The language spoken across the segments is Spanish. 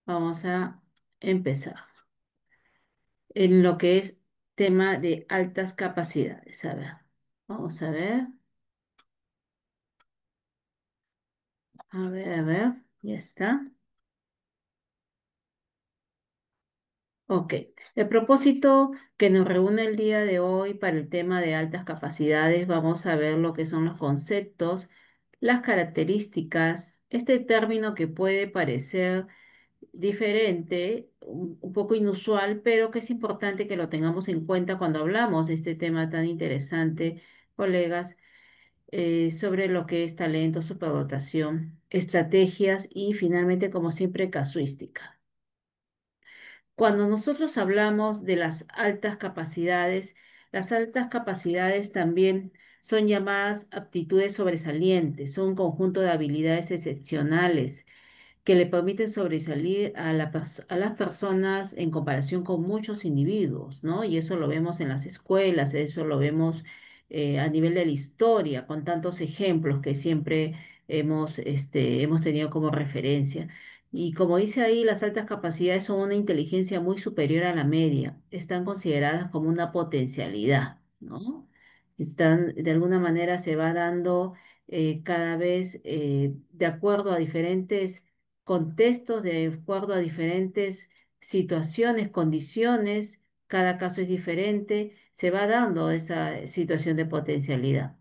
Vamos a empezar en lo que es tema de altas capacidades. A ver, vamos a ver, ya está. Ok, el propósito que nos reúne el día de hoy para el tema de altas capacidades, vamos a ver lo que son los conceptos, las características, este término que puede parecer diferente, un poco inusual, pero que es importante que lo tengamos en cuenta cuando hablamos de este tema tan interesante, colegas, sobre lo que es talento, superdotación, estrategias y finalmente, como siempre, casuística. Cuando nosotros hablamos de las altas capacidades también son llamadas aptitudes sobresalientes, son un conjunto de habilidades excepcionales que le permiten sobresalir a las personas en comparación con muchos individuos, ¿no? Y eso lo vemos en las escuelas, eso lo vemos a nivel de la historia, con tantos ejemplos que siempre hemos tenido como referencia. Y como dice ahí, las altas capacidades son una inteligencia muy superior a la media, están consideradas como una potencialidad, ¿no? De alguna manera se va dando cada vez de acuerdo a diferentes contextos, de acuerdo a diferentes situaciones, condiciones, cada caso es diferente, se va dando esa situación de potencialidad.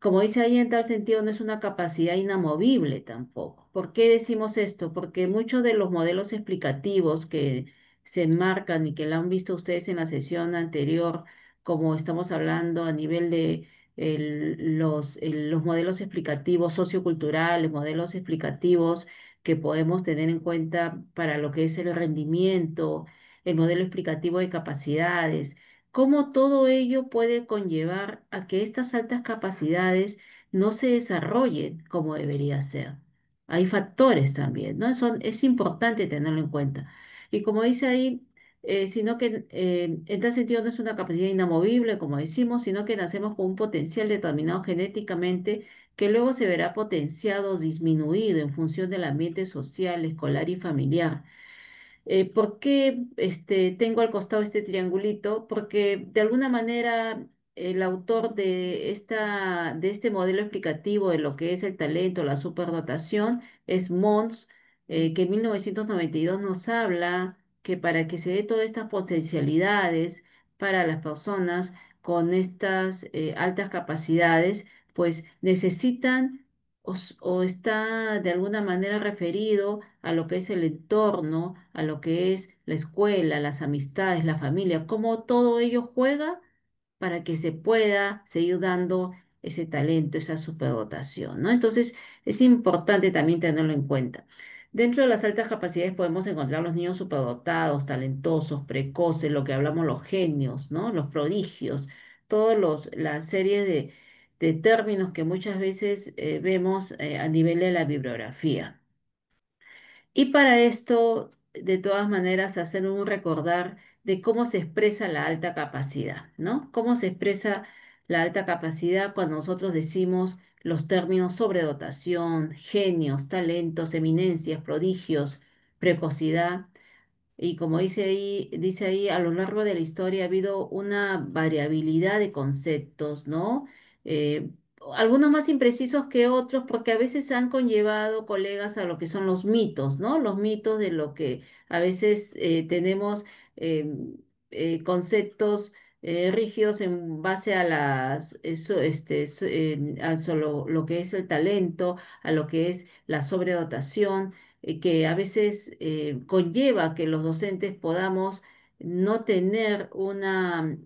Como dice ahí, en tal sentido no es una capacidad inamovible tampoco. ¿Por qué decimos esto? Porque muchos de los modelos explicativos que se enmarcan y que la han visto ustedes en la sesión anterior, como estamos hablando a nivel de los modelos explicativos socioculturales, modelos explicativos que podemos tener en cuenta para lo que es el rendimiento, el modelo explicativo de capacidades, cómo todo ello puede conllevar a que estas altas capacidades no se desarrollen como debería ser. Hay factores también, ¿no? Es importante tenerlo en cuenta. Y como dice ahí, sino que en tal sentido no es una capacidad inamovible, como decimos, sino que nacemos con un potencial determinado genéticamente que luego se verá potenciado o disminuido en función del ambiente social, escolar y familiar. ¿Por qué tengo al costado este triangulito? Porque de alguna manera el autor de este modelo explicativo de lo que es el talento, la superdotación, es Mons, que en 1992 nos habla que para que se dé todas estas potencialidades para las personas con estas altas capacidades, pues necesitan o está de alguna manera referido a lo que es el entorno, a lo que es la escuela, las amistades, la familia, cómo todo ello juega para que se pueda seguir dando ese talento, esa superdotación, ¿no? Entonces, es importante también tenerlo en cuenta. Dentro de las altas capacidades podemos encontrar los niños superdotados, talentosos, precoces, lo que hablamos los genios, ¿no? Los prodigios, la serie de términos que muchas veces vemos a nivel de la bibliografía. Y para esto, de todas maneras, hacer un recordar de cómo se expresa la alta capacidad, ¿no? Cómo se expresa la alta capacidad cuando nosotros decimos los términos sobredotación, genios, talentos, eminencias, prodigios, precocidad. Y como dice ahí, a lo largo de la historia ha habido una variabilidad de conceptos, ¿no? Eh, Algunos más imprecisos que otros, porque a veces han conllevado, colegas, a lo que son los mitos, ¿no? Los mitos de lo que a veces tenemos eh, conceptos rígidos en base a a solo lo que es el talento, a lo que es la sobredotación que a veces conlleva que los docentes podamos no tener una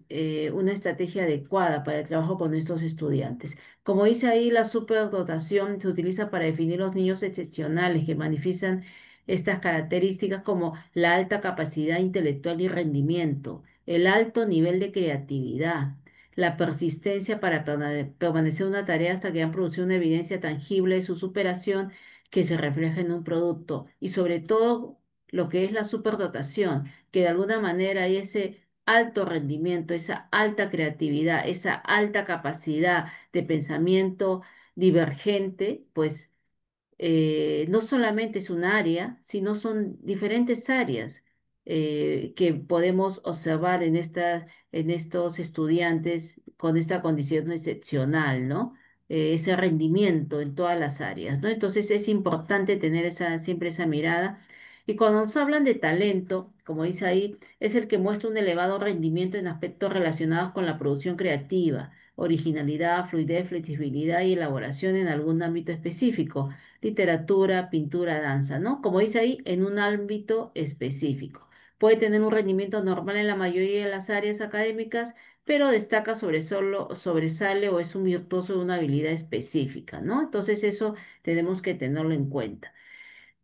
estrategia adecuada para el trabajo con estos estudiantes. Como dice ahí, la superdotación se utiliza para definir los niños excepcionales que manifiestan estas características como la alta capacidad intelectual y rendimiento, el alto nivel de creatividad, la persistencia para permanecer en una tarea hasta que han producido una evidencia tangible de su superación que se refleja en un producto y sobre todo lo que es la superdotación, que de alguna manera hay ese alto rendimiento, esa alta creatividad, esa alta capacidad de pensamiento divergente, pues no solamente es un área, sino son diferentes áreas que podemos observar en estos estudiantes con esta condición excepcional, ¿no? Ese rendimiento en todas las áreas, ¿no? Entonces es importante tener siempre esa mirada. Y cuando nos hablan de talento, como dice ahí, es el que muestra un elevado rendimiento en aspectos relacionados con la producción creativa, originalidad, fluidez, flexibilidad y elaboración en algún ámbito específico, literatura, pintura, danza, ¿no? Como dice ahí, en un ámbito específico. Puede tener un rendimiento normal en la mayoría de las áreas académicas, pero destaca sobresale o es un virtuoso de una habilidad específica, ¿no? Entonces eso tenemos que tenerlo en cuenta.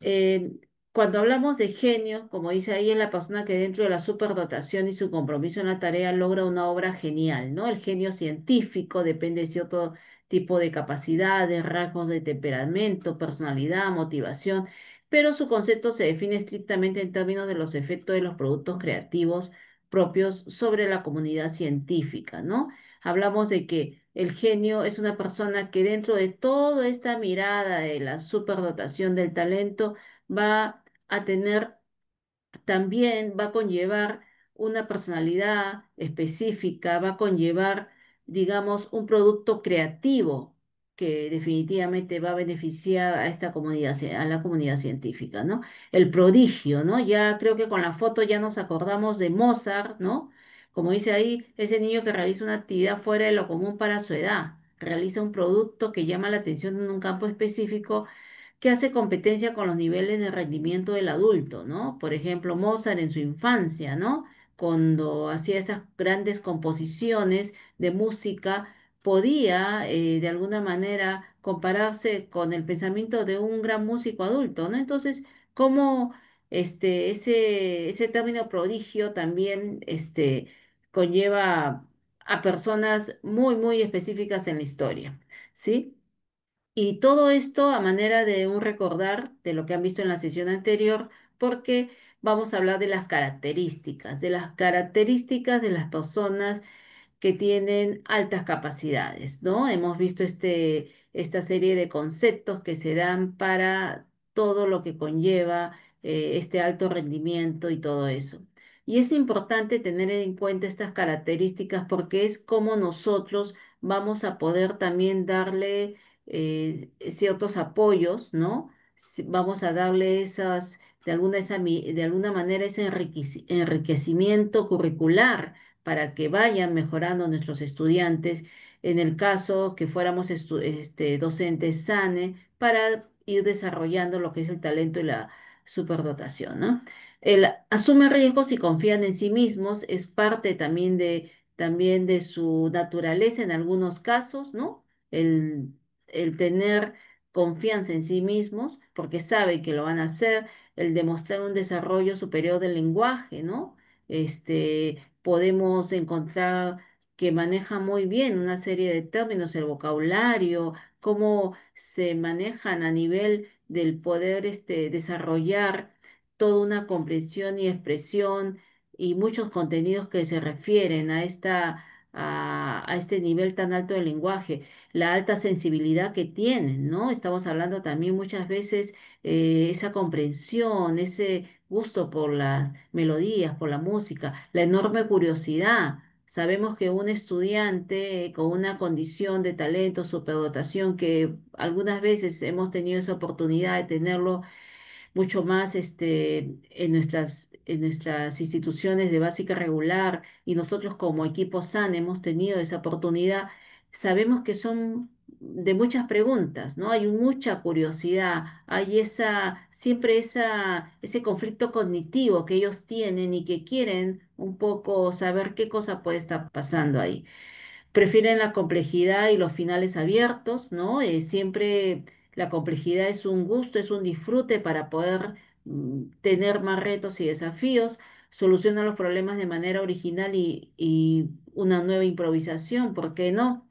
Eh, Cuando hablamos de genio, como dice ahí, es la persona que dentro de la superdotación y su compromiso en la tarea logra una obra genial, ¿no? El genio científico depende de cierto tipo de capacidades, rasgos de temperamento, personalidad, motivación, pero su concepto se define estrictamente en términos de los efectos de los productos creativos propios sobre la comunidad científica, ¿no? Hablamos de que el genio es una persona que dentro de toda esta mirada de la superdotación del talento va a tener también va a conllevar una personalidad específica, va a conllevar, digamos, un producto creativo que definitivamente va a beneficiar a esta comunidad, a la comunidad científica, ¿no? El prodigio, ¿no? Ya creo que con la foto ya nos acordamos de Mozart, ¿no? Como dice ahí, ese niño que realiza una actividad fuera de lo común para su edad, realiza un producto que llama la atención en un campo específico que hace competencia con los niveles de rendimiento del adulto, ¿no? Por ejemplo, Mozart en su infancia, ¿no? Cuando hacía esas grandes composiciones de música, podía de alguna manera compararse con el pensamiento de un gran músico adulto, ¿no? Entonces, cómo ese término prodigio también conlleva a personas muy, muy específicas en la historia, ¿sí? Y todo esto a manera de un recordar de lo que han visto en la sesión anterior, porque vamos a hablar de las características de las personas que tienen altas capacidades, ¿no? Hemos visto esta serie de conceptos que se dan para todo lo que conlleva este alto rendimiento y todo eso. Y es importante tener en cuenta estas características porque es como nosotros vamos a poder también darle ciertos apoyos, ¿no? Vamos a darle de alguna manera ese enriquecimiento curricular para que vayan mejorando nuestros estudiantes, en el caso que fuéramos docentes SANE, para ir desarrollando lo que es el talento y la superdotación, ¿no? El asume riesgos y confían en sí mismos, es parte también de su naturaleza en algunos casos, ¿no? El, el tener confianza en sí mismos, porque saben que lo van a hacer, el demostrar un desarrollo superior del lenguaje, ¿no? Podemos encontrar que maneja muy bien una serie de términos, el vocabulario, cómo se manejan a nivel del poder desarrollar toda una comprensión y expresión y muchos contenidos que se refieren a este nivel tan alto del lenguaje, la alta sensibilidad que tienen, ¿no? Estamos hablando también muchas veces esa comprensión, ese gusto por las melodías, por la música, la enorme curiosidad. Sabemos que un estudiante con una condición de talento, superdotación, que algunas veces hemos tenido esa oportunidad de tenerlo mucho más en nuestras instituciones de básica regular y nosotros como equipo SAN hemos tenido esa oportunidad, sabemos que son de muchas preguntas, ¿no? Hay mucha curiosidad, hay siempre ese conflicto cognitivo que ellos tienen y que quieren un poco saber qué cosa puede estar pasando ahí. Prefieren la complejidad y los finales abiertos, ¿no? Siempre la complejidad es un gusto, es un disfrute para poder tener más retos y desafíos, solucionan los problemas de manera original y una nueva improvisación, ¿por qué no?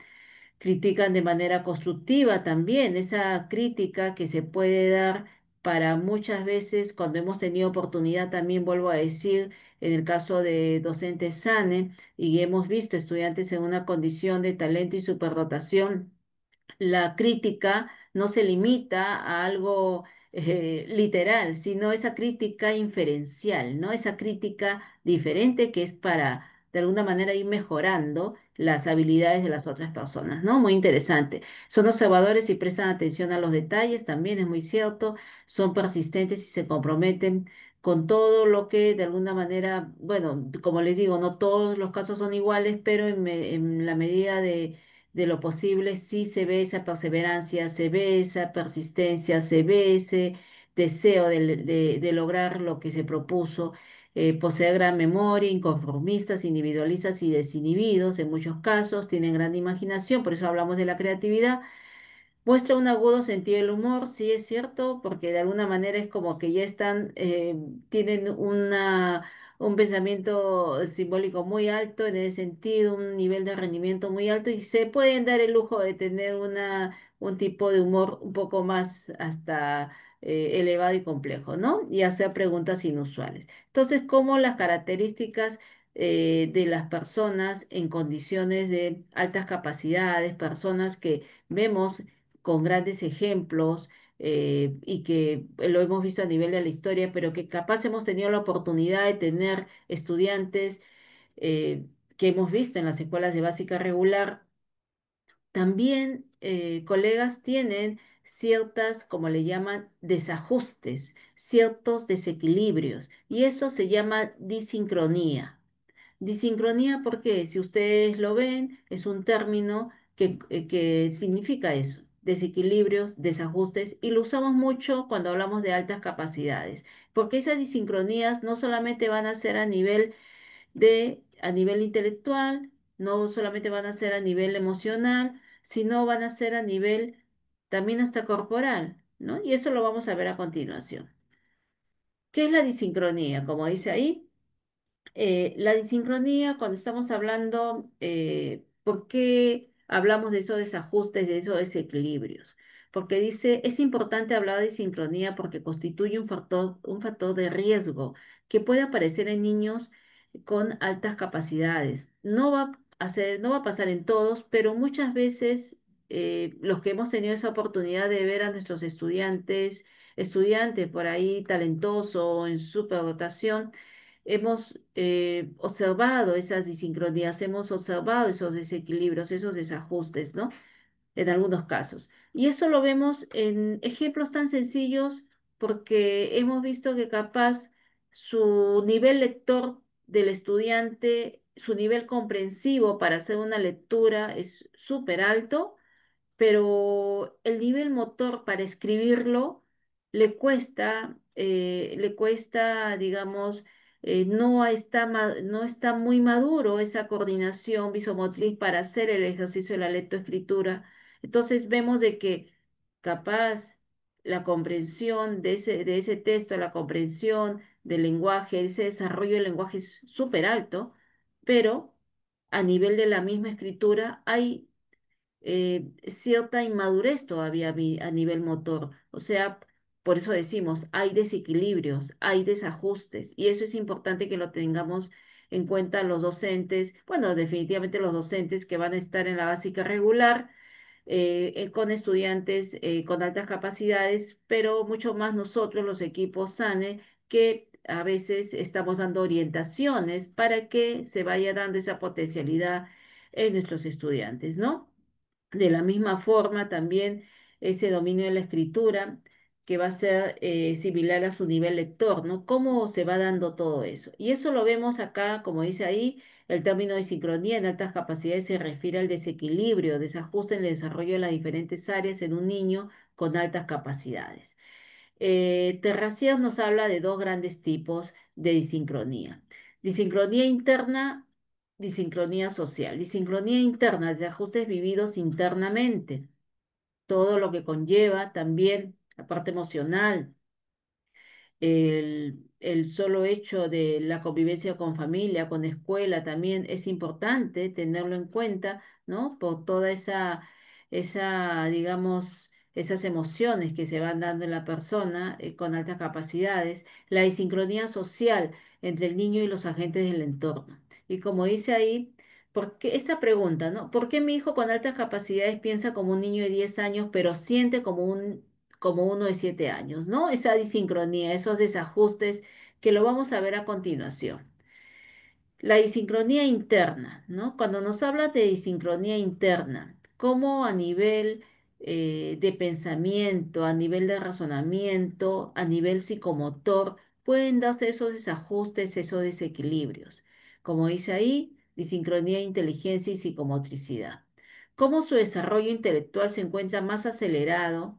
Critican de manera constructiva también, esa crítica que se puede dar para muchas veces cuando hemos tenido oportunidad, también vuelvo a decir, en el caso de docentes SANE, y hemos visto estudiantes en una condición de talento y superdotación, la crítica no se limita a algo literal, sino esa crítica inferencial, ¿no? Esa crítica diferente que es para, de alguna manera, ir mejorando las habilidades de las otras personas, ¿no? Muy interesante. Son observadores y prestan atención a los detalles, también es muy cierto, son persistentes y se comprometen con todo lo que de alguna manera, bueno, como les digo, no todos los casos son iguales, pero en la medida de lo posible sí se ve esa perseverancia, se ve esa persistencia, se ve ese deseo de lograr lo que se propuso. Poseer gran memoria, inconformistas, individualistas y desinhibidos en muchos casos, tienen gran imaginación, por eso hablamos de la creatividad. Muestra un agudo sentido del humor, sí es cierto, porque de alguna manera es como que ya están, tienen un pensamiento simbólico muy alto en ese sentido, un nivel de rendimiento muy alto y se pueden dar el lujo de tener un tipo de humor un poco más hasta elevado y complejo, ¿no? Y hacer preguntas inusuales. Entonces, ¿cómo las características de las personas en condiciones de altas capacidades, personas que vemos con grandes ejemplos y que lo hemos visto a nivel de la historia, pero que capaz hemos tenido la oportunidad de tener estudiantes eh, que hemos visto en las escuelas de básica regular, también colegas tienen ciertas, como le llaman, desajustes, ciertos desequilibrios, y eso se llama disincronía. Disincronía porque si ustedes lo ven, es un término que significa eso, desequilibrios, desajustes, y lo usamos mucho cuando hablamos de altas capacidades, porque esas disincronías no solamente van a ser a nivel intelectual, no solamente van a ser a nivel emocional, sino van a ser a nivel también hasta corporal, ¿no? Y eso lo vamos a ver a continuación. ¿Qué es la disincronía? Como dice ahí. La disincronía, cuando estamos hablando, ¿por qué hablamos de esos desajustes, de esos desequilibrios? Porque dice, es importante hablar de sincronía porque constituye un factor de riesgo que puede aparecer en niños con altas capacidades. No va a pasar en todos, pero muchas veces los que hemos tenido esa oportunidad de ver a nuestros estudiantes por ahí talentosos o en superdotación, hemos observado esas disincronías, hemos observado esos desequilibrios, esos desajustes, ¿no? En algunos casos. Y eso lo vemos en ejemplos tan sencillos porque hemos visto que capaz su nivel lector del estudiante, su nivel comprensivo para hacer una lectura es súper alto, pero el nivel motor para escribirlo le cuesta, digamos, no está muy maduro esa coordinación visomotriz para hacer el ejercicio de la lectoescritura. Entonces vemos de que capaz la comprensión de ese texto, la comprensión del lenguaje, ese desarrollo del lenguaje es súper alto, pero a nivel de la misma escritura hay cierta inmadurez todavía a nivel motor. O sea, por eso decimos, hay desequilibrios, hay desajustes, y eso es importante que lo tengamos en cuenta los docentes, bueno, definitivamente los docentes que van a estar en la básica regular, con estudiantes con altas capacidades, pero mucho más nosotros, los equipos SANE, que a veces estamos dando orientaciones para que se vaya dando esa potencialidad en nuestros estudiantes, ¿no? De la misma forma, también ese dominio de la escritura que va a ser similar a su nivel lector, ¿no? ¿Cómo se va dando todo eso? Y eso lo vemos acá, como dice ahí, el término de sincronía en altas capacidades se refiere al desequilibrio, desajuste en el desarrollo de las diferentes áreas en un niño con altas capacidades. Terracías nos habla de dos grandes tipos de disincronía. Disincronía interna, disincronía social. Disincronía interna, desajustes vividos internamente. Todo lo que conlleva también la parte emocional, el solo hecho de la convivencia con familia, con escuela, también es importante tenerlo en cuenta, ¿no? Por toda digamos, esas emociones que se van dando en la persona con altas capacidades, la disincronía social entre el niño y los agentes del entorno. Y como dice ahí, porque esta pregunta, ¿no? ¿Por qué mi hijo con altas capacidades piensa como un niño de 10 años, pero siente como uno de 7 años, ¿no? Esa disincronía, esos desajustes que lo vamos a ver a continuación. La disincronía interna, ¿no? Cuando nos habla de disincronía interna, cómo a nivel de pensamiento, a nivel de razonamiento, a nivel psicomotor, pueden darse esos desajustes, esos desequilibrios. Como dice ahí, disincronía de inteligencia y psicomotricidad. Cómo su desarrollo intelectual se encuentra más acelerado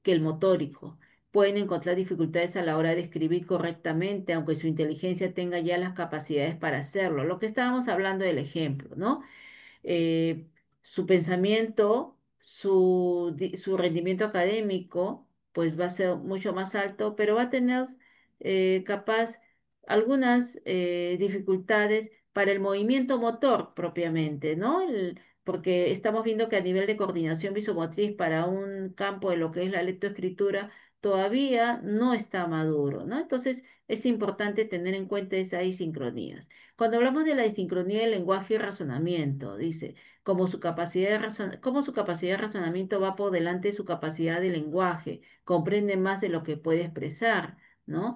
que el motórico. Pueden encontrar dificultades a la hora de escribir correctamente, aunque su inteligencia tenga ya las capacidades para hacerlo. Lo que estábamos hablando del ejemplo, ¿no? eh, Su pensamiento, su rendimiento académico, pues va a ser mucho más alto, pero va a tener capaz algunas dificultades para el movimiento motor propiamente, ¿no? Porque estamos viendo que a nivel de coordinación visomotriz para un campo de lo que es la lectoescritura todavía no está maduro, ¿no? Entonces es importante tener en cuenta esas asincronías. Cuando hablamos de la disincronía del lenguaje y razonamiento, dice, como su capacidad de razonamiento va por delante de su capacidad de lenguaje, comprende más de lo que puede expresar, ¿no?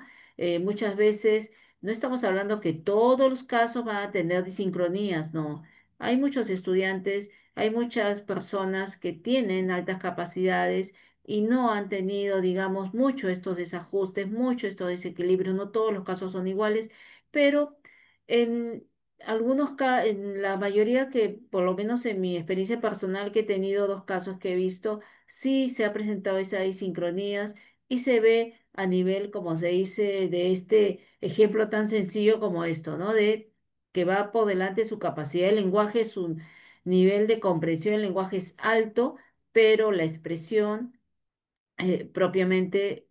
Muchas veces no estamos hablando que todos los casos van a tener disincronías, no. Hay muchos estudiantes, hay muchas personas que tienen altas capacidades y no han tenido, digamos, mucho estos desajustes, mucho estos desequilibrios, no todos los casos son iguales, pero en en la mayoría que, por lo menos en mi experiencia personal, que he tenido dos casos que he visto, sí se ha presentado esas asincronías y se ve a nivel, como se dice, de este ejemplo tan sencillo como esto, ¿no? De que va por delante su capacidad de lenguaje, su nivel de comprensión del lenguaje es alto, pero la expresión propiamente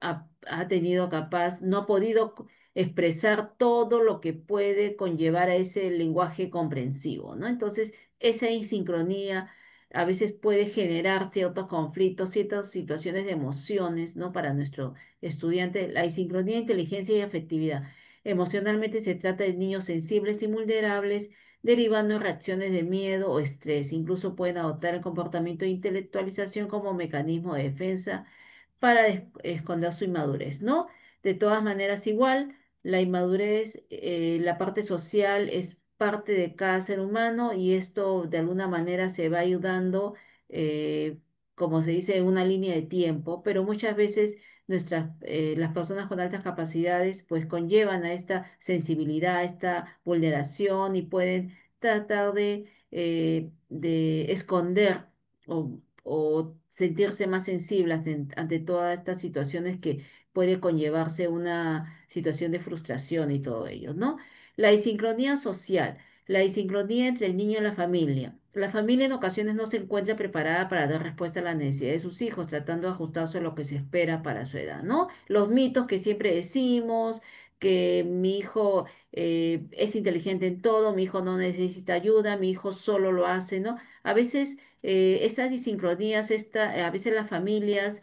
ha tenido capaz, no ha podido expresar todo lo que puede conllevar a ese lenguaje comprensivo, ¿no? Entonces, esa insincronía a veces puede generar ciertos conflictos, ciertas situaciones de emociones, ¿no? Para nuestro estudiante, la insincronía de inteligencia y afectividad. Emocionalmente se trata de niños sensibles y vulnerables, derivando en reacciones de miedo o estrés. Incluso pueden adoptar el comportamiento de intelectualización como mecanismo de defensa para esconder su inmadurez, ¿no? De todas maneras, igual, la inmadurez, la parte social es parte de cada ser humano y esto de alguna manera se va a ir dando, eh, como se dice, en una línea de tiempo, pero muchas veces las personas con altas capacidades pues conllevan a esta sensibilidad, a esta vulneración y pueden tratar de esconder o sentirse más sensibles ante todas estas situaciones que puede conllevarse una situación de frustración y todo ello, ¿no? La disincronía social, la disincronía entre el niño y la familia. La familia en ocasiones no se encuentra preparada para dar respuesta a las necesidades de sus hijos, tratando de ajustarse a lo que se espera para su edad, ¿no? Los mitos que siempre decimos, que mi hijo es inteligente en todo, mi hijo no necesita ayuda, mi hijo solo lo hace, ¿no? A veces esas disincronías, a veces las familias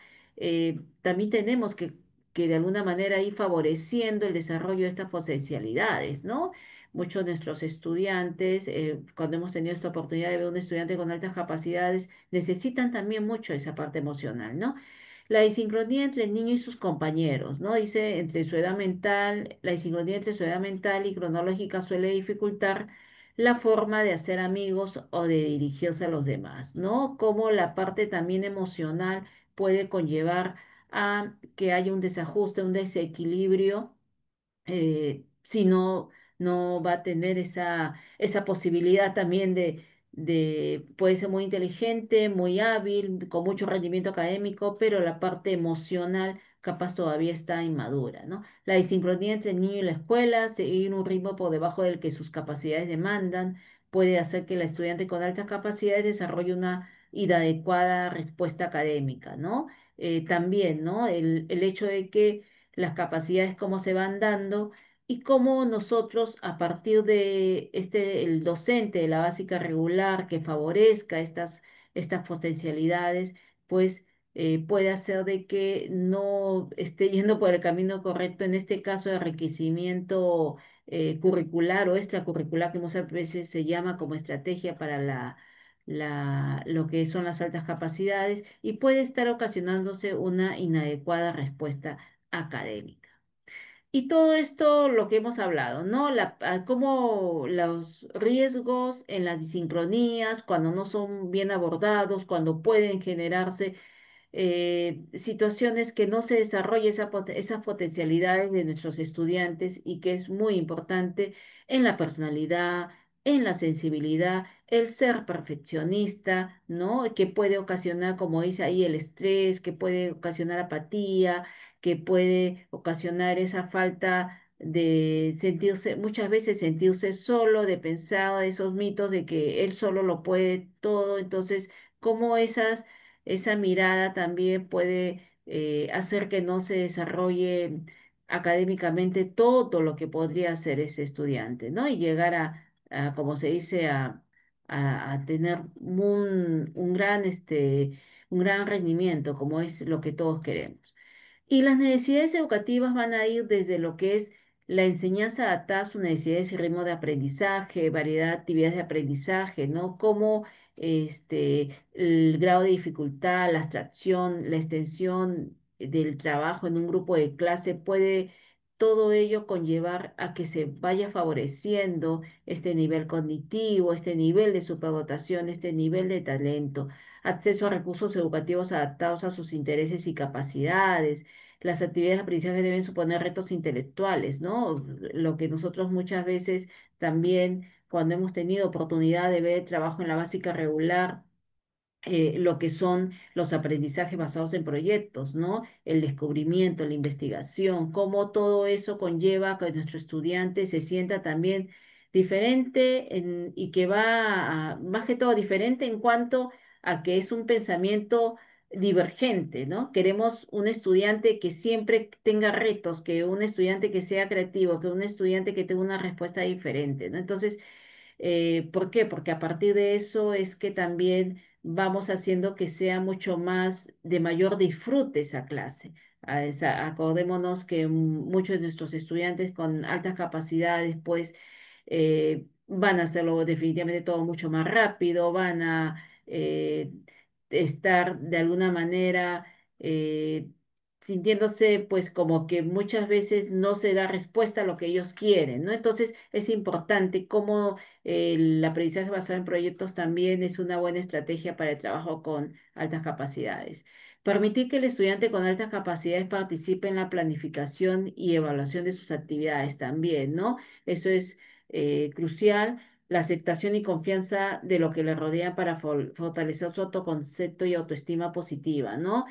también tenemos que de alguna manera ir favoreciendo el desarrollo de estas potencialidades, ¿no? Muchos de nuestros estudiantes, cuando hemos tenido esta oportunidad de ver un estudiante con altas capacidades, necesitan también mucho esa parte emocional, ¿no? La disincronía entre el niño y sus compañeros, ¿no? Dice, entre su edad mental, la disincronía entre su edad mental y cronológica suele dificultar la forma de hacer amigos o de dirigirse a los demás, ¿no? Como la parte también emocional puede conllevar a que haya un desajuste, un desequilibrio si no, no va a tener esa posibilidad también puede ser muy inteligente, muy hábil, con mucho rendimiento académico, pero la parte emocional capaz todavía está inmadura, ¿no? La disincronía entre el niño y la escuela, seguir un ritmo por debajo del que sus capacidades demandan, puede hacer que la estudiante con altas capacidades desarrolle una inadecuada respuesta académica, ¿no? También, ¿no? El hecho de que las capacidades cómo se van dando y cómo nosotros a partir de el docente de la básica regular que favorezca estas potencialidades, pues puede hacer de que no esté yendo por el camino correcto, en este caso de enriquecimiento curricular o extracurricular, que muchas veces se llama como estrategia para lo que son las altas capacidades y puede estar ocasionándose una inadecuada respuesta académica. Y todo esto, lo que hemos hablado, ¿no? Cómo los riesgos en las disincronías, cuando no son bien abordados, cuando pueden generarse situaciones que no se desarrolle esas potencialidades de nuestros estudiantes y que es muy importante en la personalidad, en la sensibilidad, el ser perfeccionista, ¿no? Que puede ocasionar, como dice ahí, el estrés, que puede ocasionar apatía, que puede ocasionar esa falta de sentirse, muchas veces sentirse solo, de pensar esos mitos de que él solo lo puede todo, entonces, cómo esa mirada también puede hacer que no se desarrolle académicamente todo lo que podría hacer ese estudiante, ¿no? Y llegar como se dice, a tener un gran rendimiento, como es lo que todos queremos. Y las necesidades educativas van a ir desde lo que es la enseñanza adaptada a sus necesidades y ritmo de aprendizaje, variedad de actividades de aprendizaje, ¿no? Como el grado de dificultad, la abstracción, la extensión del trabajo en un grupo de clase puede todo ello conllevar a que se vaya favoreciendo este nivel cognitivo, este nivel de superdotación, este nivel de talento, acceso a recursos educativos adaptados a sus intereses y capacidades. Las actividades de aprendizaje deben suponer retos intelectuales, ¿no? Lo que nosotros muchas veces también, cuando hemos tenido oportunidad de ver el trabajo en la básica regular, lo que son los aprendizajes basados en proyectos, ¿no? El descubrimiento, la investigación, cómo todo eso conlleva a que nuestro estudiante se sienta también diferente y que más que todo diferente en cuanto a que es un pensamiento divergente, ¿no? Queremos un estudiante que siempre tenga retos, que un estudiante que sea creativo, que un estudiante que tenga una respuesta diferente, ¿no? Entonces, ¿por qué? Porque a partir de eso es que también vamos haciendo que sea mucho más de mayor disfrute esa clase. Acordémonos que muchos de nuestros estudiantes con altas capacidades, pues, van a hacerlo definitivamente todo mucho más rápido, van a estar de alguna manera sintiéndose pues como que muchas veces no se da respuesta a lo que ellos quieren, ¿no? Entonces es importante cómo el aprendizaje basado en proyectos también es una buena estrategia para el trabajo con altas capacidades. Permitir que el estudiante con altas capacidades participe en la planificación y evaluación de sus actividades también, ¿no? Eso es crucial. La aceptación y confianza de lo que le rodea para fortalecer su autoconcepto y autoestima positiva, ¿no?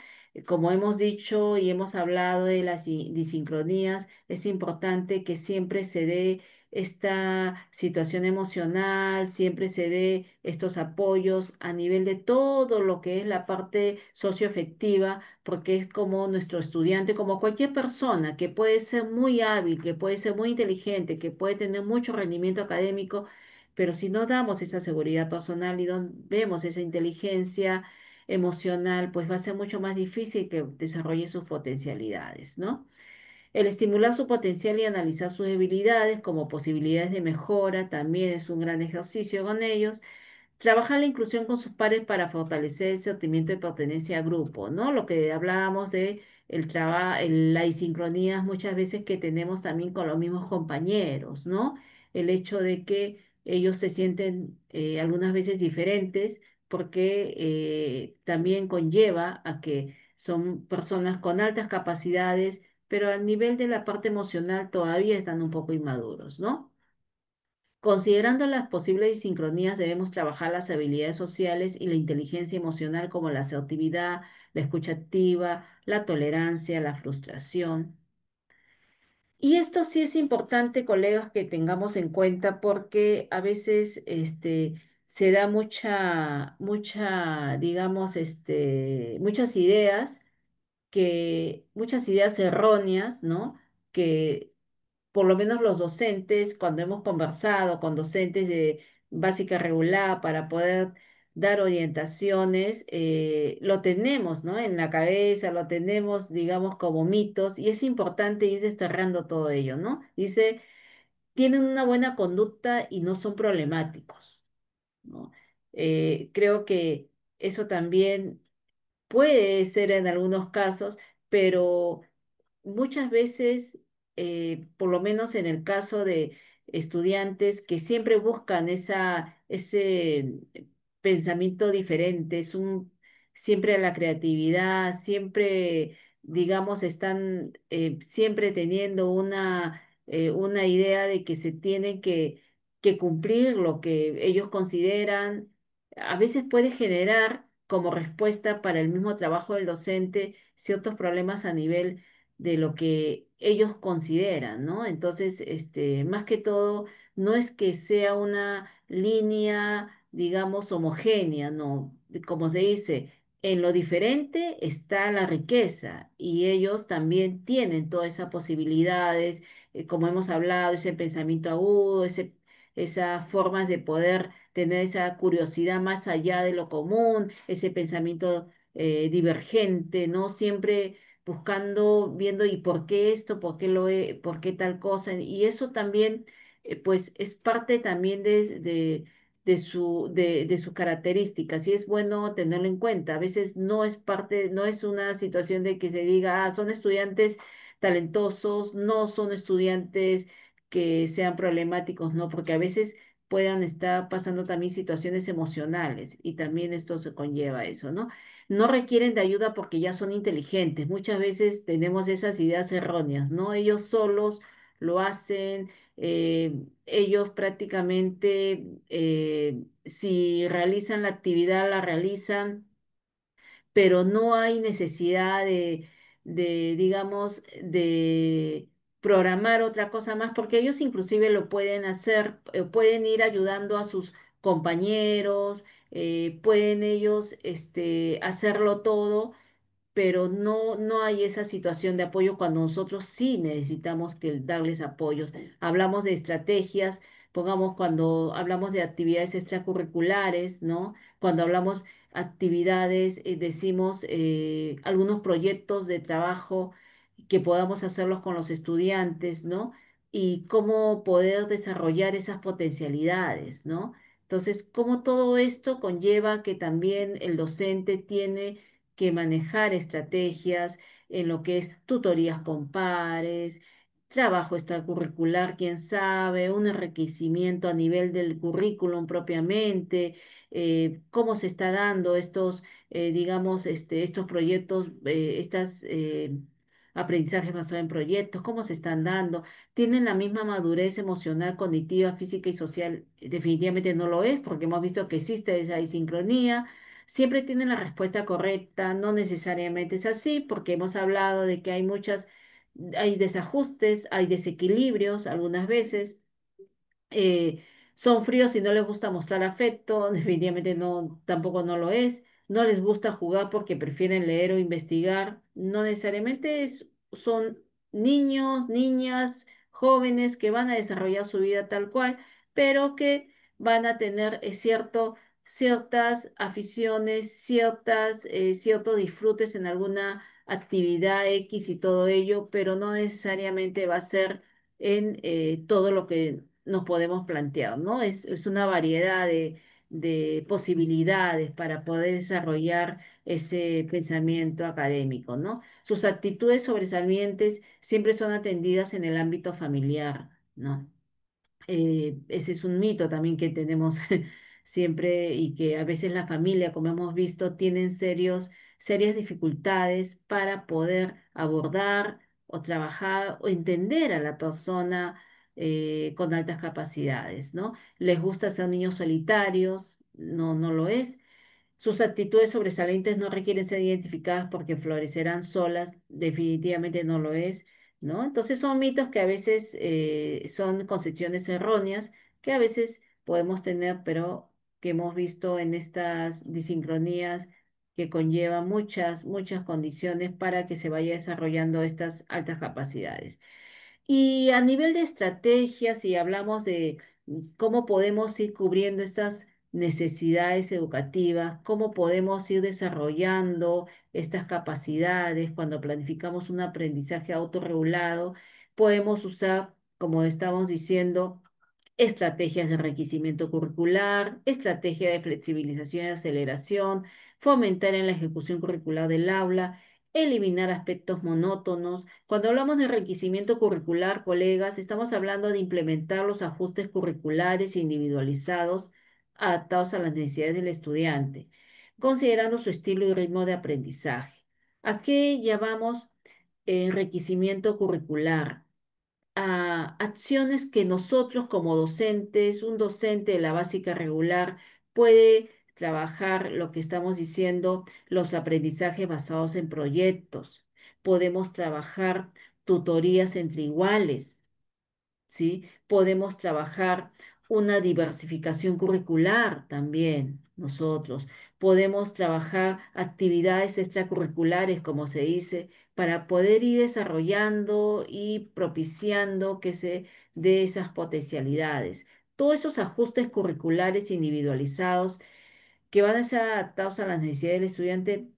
Como hemos dicho y hemos hablado de las disincronías, es importante que siempre se dé esta situación emocional, siempre se dé estos apoyos a nivel de todo lo que es la parte socioafectiva, porque es como nuestro estudiante, como cualquier persona que puede ser muy hábil, que puede ser muy inteligente, que puede tener mucho rendimiento académico, pero si no damos esa seguridad personal y no vemos esa inteligencia emocional, pues va a ser mucho más difícil que desarrolle sus potencialidades, ¿no? El estimular su potencial y analizar sus debilidades como posibilidades de mejora también es un gran ejercicio con ellos. Trabajar la inclusión con sus pares para fortalecer el sentimiento de pertenencia a grupo, ¿no? Lo que hablábamos de la disincronía muchas veces que tenemos también con los mismos compañeros, ¿no? El hecho de que ellos se sienten algunas veces diferentes porque también conlleva a que son personas con altas capacidades, pero al nivel de la parte emocional todavía están un poco inmaduros, ¿no? Considerando las posibles sincronías, debemos trabajar las habilidades sociales y la inteligencia emocional como la asertividad, la escucha activa, la tolerancia, la frustración. Y esto sí es importante, colegas, que tengamos en cuenta porque a veces se da digamos, muchas ideas erróneas, ¿no? Que por lo menos los docentes, cuando hemos conversado con docentes de básica regular para poder dar orientaciones, lo tenemos, ¿no? En la cabeza, lo tenemos, digamos, como mitos, y es importante ir desterrando todo ello, ¿no? Dice tienen una buena conducta y no son problemáticos, ¿no? Creo que eso también puede ser en algunos casos, pero muchas veces, por lo menos en el caso de estudiantes que siempre buscan ese pensamiento diferente, siempre la creatividad, siempre, digamos, están siempre teniendo una idea de que se tiene que cumplir lo que ellos consideran, a veces puede generar como respuesta para el mismo trabajo del docente ciertos problemas a nivel de lo que ellos consideran, ¿no? Entonces, más que todo, no es que sea una línea, digamos, homogénea, no. Como se dice, en lo diferente está la riqueza y ellos también tienen todas esas posibilidades, como hemos hablado, ese pensamiento agudo, esas formas de poder tener esa curiosidad más allá de lo común, ese pensamiento divergente, ¿no? Siempre buscando, viendo y por qué esto, por qué tal cosa. Y eso también, pues, es parte también de sus características y es bueno tenerlo en cuenta. A veces no es parte, no es una situación de que se diga, ah, son estudiantes talentosos, no son estudiantes que sean problemáticos, no, porque a veces puedan estar pasando también situaciones emocionales y también esto se conlleva eso, ¿no? No requieren de ayuda porque ya son inteligentes. Muchas veces tenemos esas ideas erróneas, ¿no? Ellos solos lo hacen, ellos prácticamente, si realizan la actividad, la realizan, pero no hay necesidad digamos, de programar otra cosa más, porque ellos inclusive lo pueden hacer, pueden ir ayudando a sus compañeros, pueden ellos hacerlo todo, pero no hay esa situación de apoyo cuando nosotros sí necesitamos que darles apoyos. Hablamos de estrategias, pongamos cuando hablamos de actividades extracurriculares, ¿no? Cuando hablamos actividades, decimos algunos proyectos de trabajo que podamos hacerlos con los estudiantes, ¿no? Y cómo poder desarrollar esas potencialidades, ¿no? Entonces, cómo todo esto conlleva que también el docente tiene que manejar estrategias en lo que es tutorías con pares, trabajo extracurricular, quién sabe, un enriquecimiento a nivel del currículum propiamente, cómo se está dando digamos, estos proyectos, estas aprendizajes basados en proyectos, cómo se están dando, tienen la misma madurez emocional, cognitiva, física y social. Definitivamente no lo es, porque hemos visto que existe esa disincronía. Siempre tienen la respuesta correcta, no necesariamente es así, porque hemos hablado de que hay desajustes, hay desequilibrios algunas veces, eh, son fríos y no les gusta mostrar afecto, definitivamente no, tampoco no lo es, no les gusta jugar porque prefieren leer o investigar, no necesariamente son niños, niñas, jóvenes que van a desarrollar su vida tal cual, pero que van a tener ciertas aficiones, ciertos disfrutes en alguna actividad X y todo ello, pero no necesariamente va a ser en todo lo que nos podemos plantear, ¿no? Es una variedad de posibilidades para poder desarrollar ese pensamiento académico, ¿no? Sus actitudes sobresalientes siempre son atendidas en el ámbito familiar, ¿no? Ese es un mito también que tenemos siempre y que a veces la familia, como hemos visto, tienen serias dificultades para poder abordar o trabajar o entender a la persona con altas capacidades, ¿no? Les gusta ser niños solitarios, no lo es. Sus actitudes sobresalientes no requieren ser identificadas porque florecerán solas, definitivamente no lo es, ¿no? Entonces son mitos que a veces son concepciones erróneas que a veces podemos tener, pero que hemos visto en estas disincronías que conllevan muchas condiciones para que se vaya desarrollando estas altas capacidades. Y a nivel de estrategias, si hablamos de cómo podemos ir cubriendo estas necesidades educativas, cómo podemos ir desarrollando estas capacidades cuando planificamos un aprendizaje autorregulado, podemos usar como estamos diciendo, estrategias de enriquecimiento curricular, estrategia de flexibilización y aceleración, fomentar en la ejecución curricular del aula, eliminar aspectos monótonos. Cuando hablamos de enriquecimiento curricular, colegas, estamos hablando de implementar los ajustes curriculares individualizados adaptados a las necesidades del estudiante, considerando su estilo y ritmo de aprendizaje. ¿A qué llamamos enriquecimiento curricular? A acciones que nosotros como docentes, un docente de la básica regular puede trabajar lo que estamos diciendo, los aprendizajes basados en proyectos. Podemos trabajar tutorías entre iguales. ¿Sí? Podemos trabajar una diversificación curricular también nosotros. Podemos trabajar actividades extracurriculares, como se dice, para poder ir desarrollando y propiciando que se dé esas potencialidades. Todos esos ajustes curriculares individualizados que van a ser adaptados a las necesidades del estudiante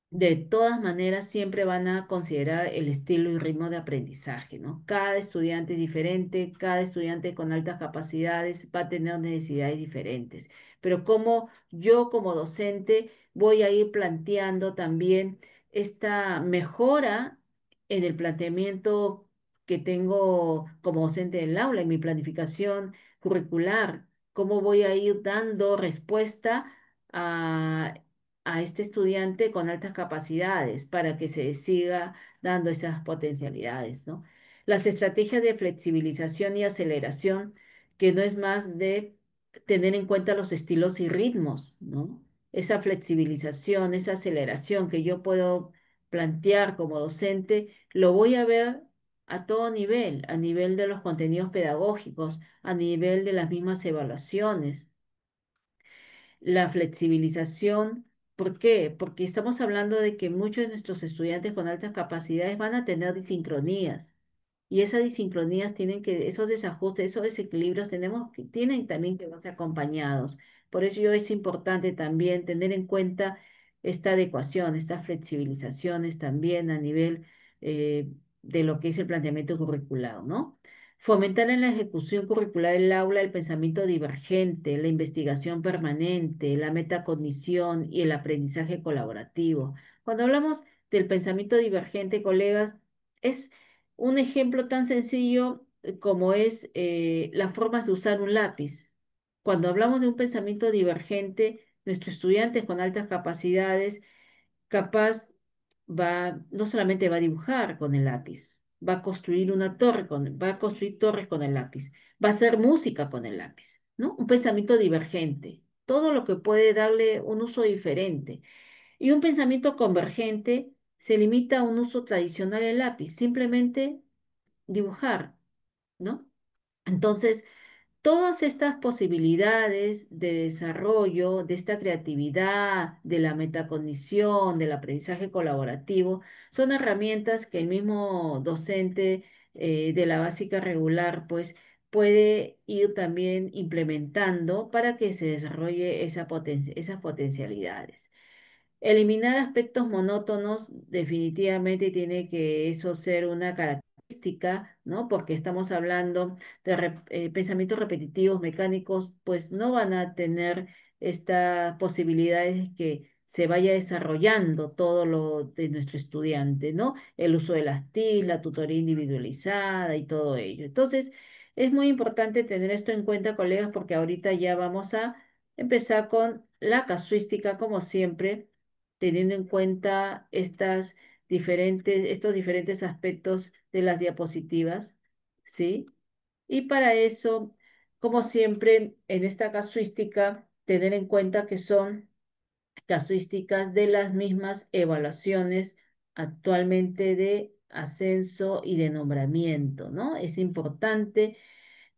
de todas maneras, siempre van a considerar el estilo y ritmo de aprendizaje, ¿no? Cada estudiante es diferente, cada estudiante con altas capacidades va a tener necesidades diferentes. Pero como yo como docente voy a ir planteando también esta mejora en el planteamiento que tengo como docente del aula, en mi planificación curricular, cómo voy a ir dando respuesta a este estudiante con altas capacidades para que se siga dando esas potencialidades, ¿no? Las estrategias de flexibilización y aceleración, que no es más de tener en cuenta los estilos y ritmos, ¿no? Esa flexibilización, esa aceleración que yo puedo plantear como docente, lo voy a ver a todo nivel, a nivel de los contenidos pedagógicos, a nivel de las mismas evaluaciones, la flexibilización. ¿Por qué? Porque estamos hablando de que muchos de nuestros estudiantes con altas capacidades van a tener disincronías. Y esas disincronías tienen que, esos desajustes, esos desequilibrios tienen también que verse acompañados. Por ello es importante también tener en cuenta esta adecuación, estas flexibilizaciones también a nivel eh, de lo que es el planteamiento curricular, ¿no? Fomentar en la ejecución curricular del aula el pensamiento divergente, la investigación permanente, la metacognición y el aprendizaje colaborativo. Cuando hablamos del pensamiento divergente, colegas, es un ejemplo tan sencillo como es las formas de usar un lápiz. Cuando hablamos de un pensamiento divergente, nuestros estudiantes con altas capacidades capaz no solamente va a dibujar con el lápiz, va a construir una torre va a construir torres con el lápiz, va a hacer música con el lápiz, ¿no? Un pensamiento divergente, todo lo que puede darle un uso diferente. Y un pensamiento convergente se limita a un uso tradicional del lápiz, simplemente dibujar, ¿no? Entonces, todas estas posibilidades de desarrollo, de esta creatividad, de la metacognición, del aprendizaje colaborativo, son herramientas que el mismo docente de la básica regular, pues, puede ir también implementando para que se desarrolle esas potencialidades. Eliminar aspectos monótonos definitivamente tiene que eso ser una característica, ¿no? Porque estamos hablando de pensamientos repetitivos, mecánicos, pues no van a tener estas posibilidades que se vaya desarrollando todo lo de nuestro estudiante, ¿no? El uso de las TIC, la tutoría individualizada y todo ello. Entonces, es muy importante tener esto en cuenta, colegas, porque ahorita ya vamos a empezar con la casuística, como siempre teniendo en cuenta estos diferentes aspectos de las diapositivas, ¿sí? Y para eso, como siempre, en esta casuística, tener en cuenta que son casuísticas de las mismas evaluaciones actualmente de ascenso y de nombramiento, ¿no? Es importante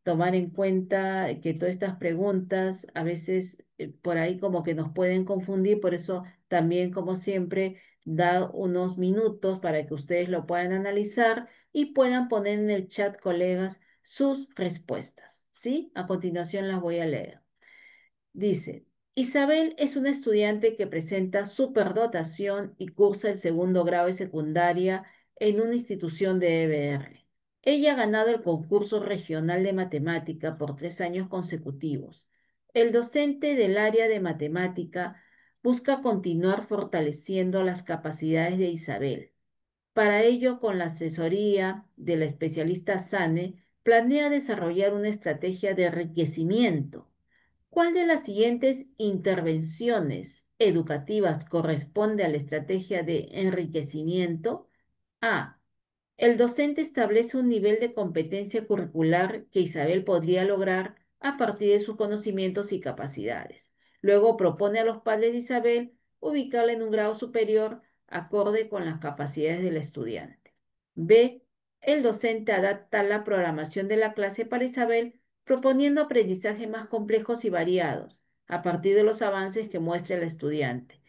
tomar en cuenta que todas estas preguntas a veces por ahí como que nos pueden confundir, por eso también como siempre da unos minutos para que ustedes lo puedan analizar y puedan poner en el chat, colegas, sus respuestas, ¿sí? A continuación las voy a leer. Dice, Isabel es una estudiante que presenta superdotación y cursa el segundo grado de secundaria en una institución de EBR. Ella ha ganado el concurso regional de matemática por 3 años consecutivos. El docente del área de matemática busca continuar fortaleciendo las capacidades de Isabel. Para ello, con la asesoría de la especialista Sane, planea desarrollar una estrategia de enriquecimiento. ¿Cuál de las siguientes intervenciones educativas corresponde a la estrategia de enriquecimiento? A. El docente establece un nivel de competencia curricular que Isabel podría lograr a partir de sus conocimientos y capacidades. Luego propone a los padres de Isabel ubicarla en un grado superior acorde con las capacidades del estudiante. B. El docente adapta la programación de la clase para Isabel proponiendo aprendizajes más complejos y variados a partir de los avances que muestre el estudiante.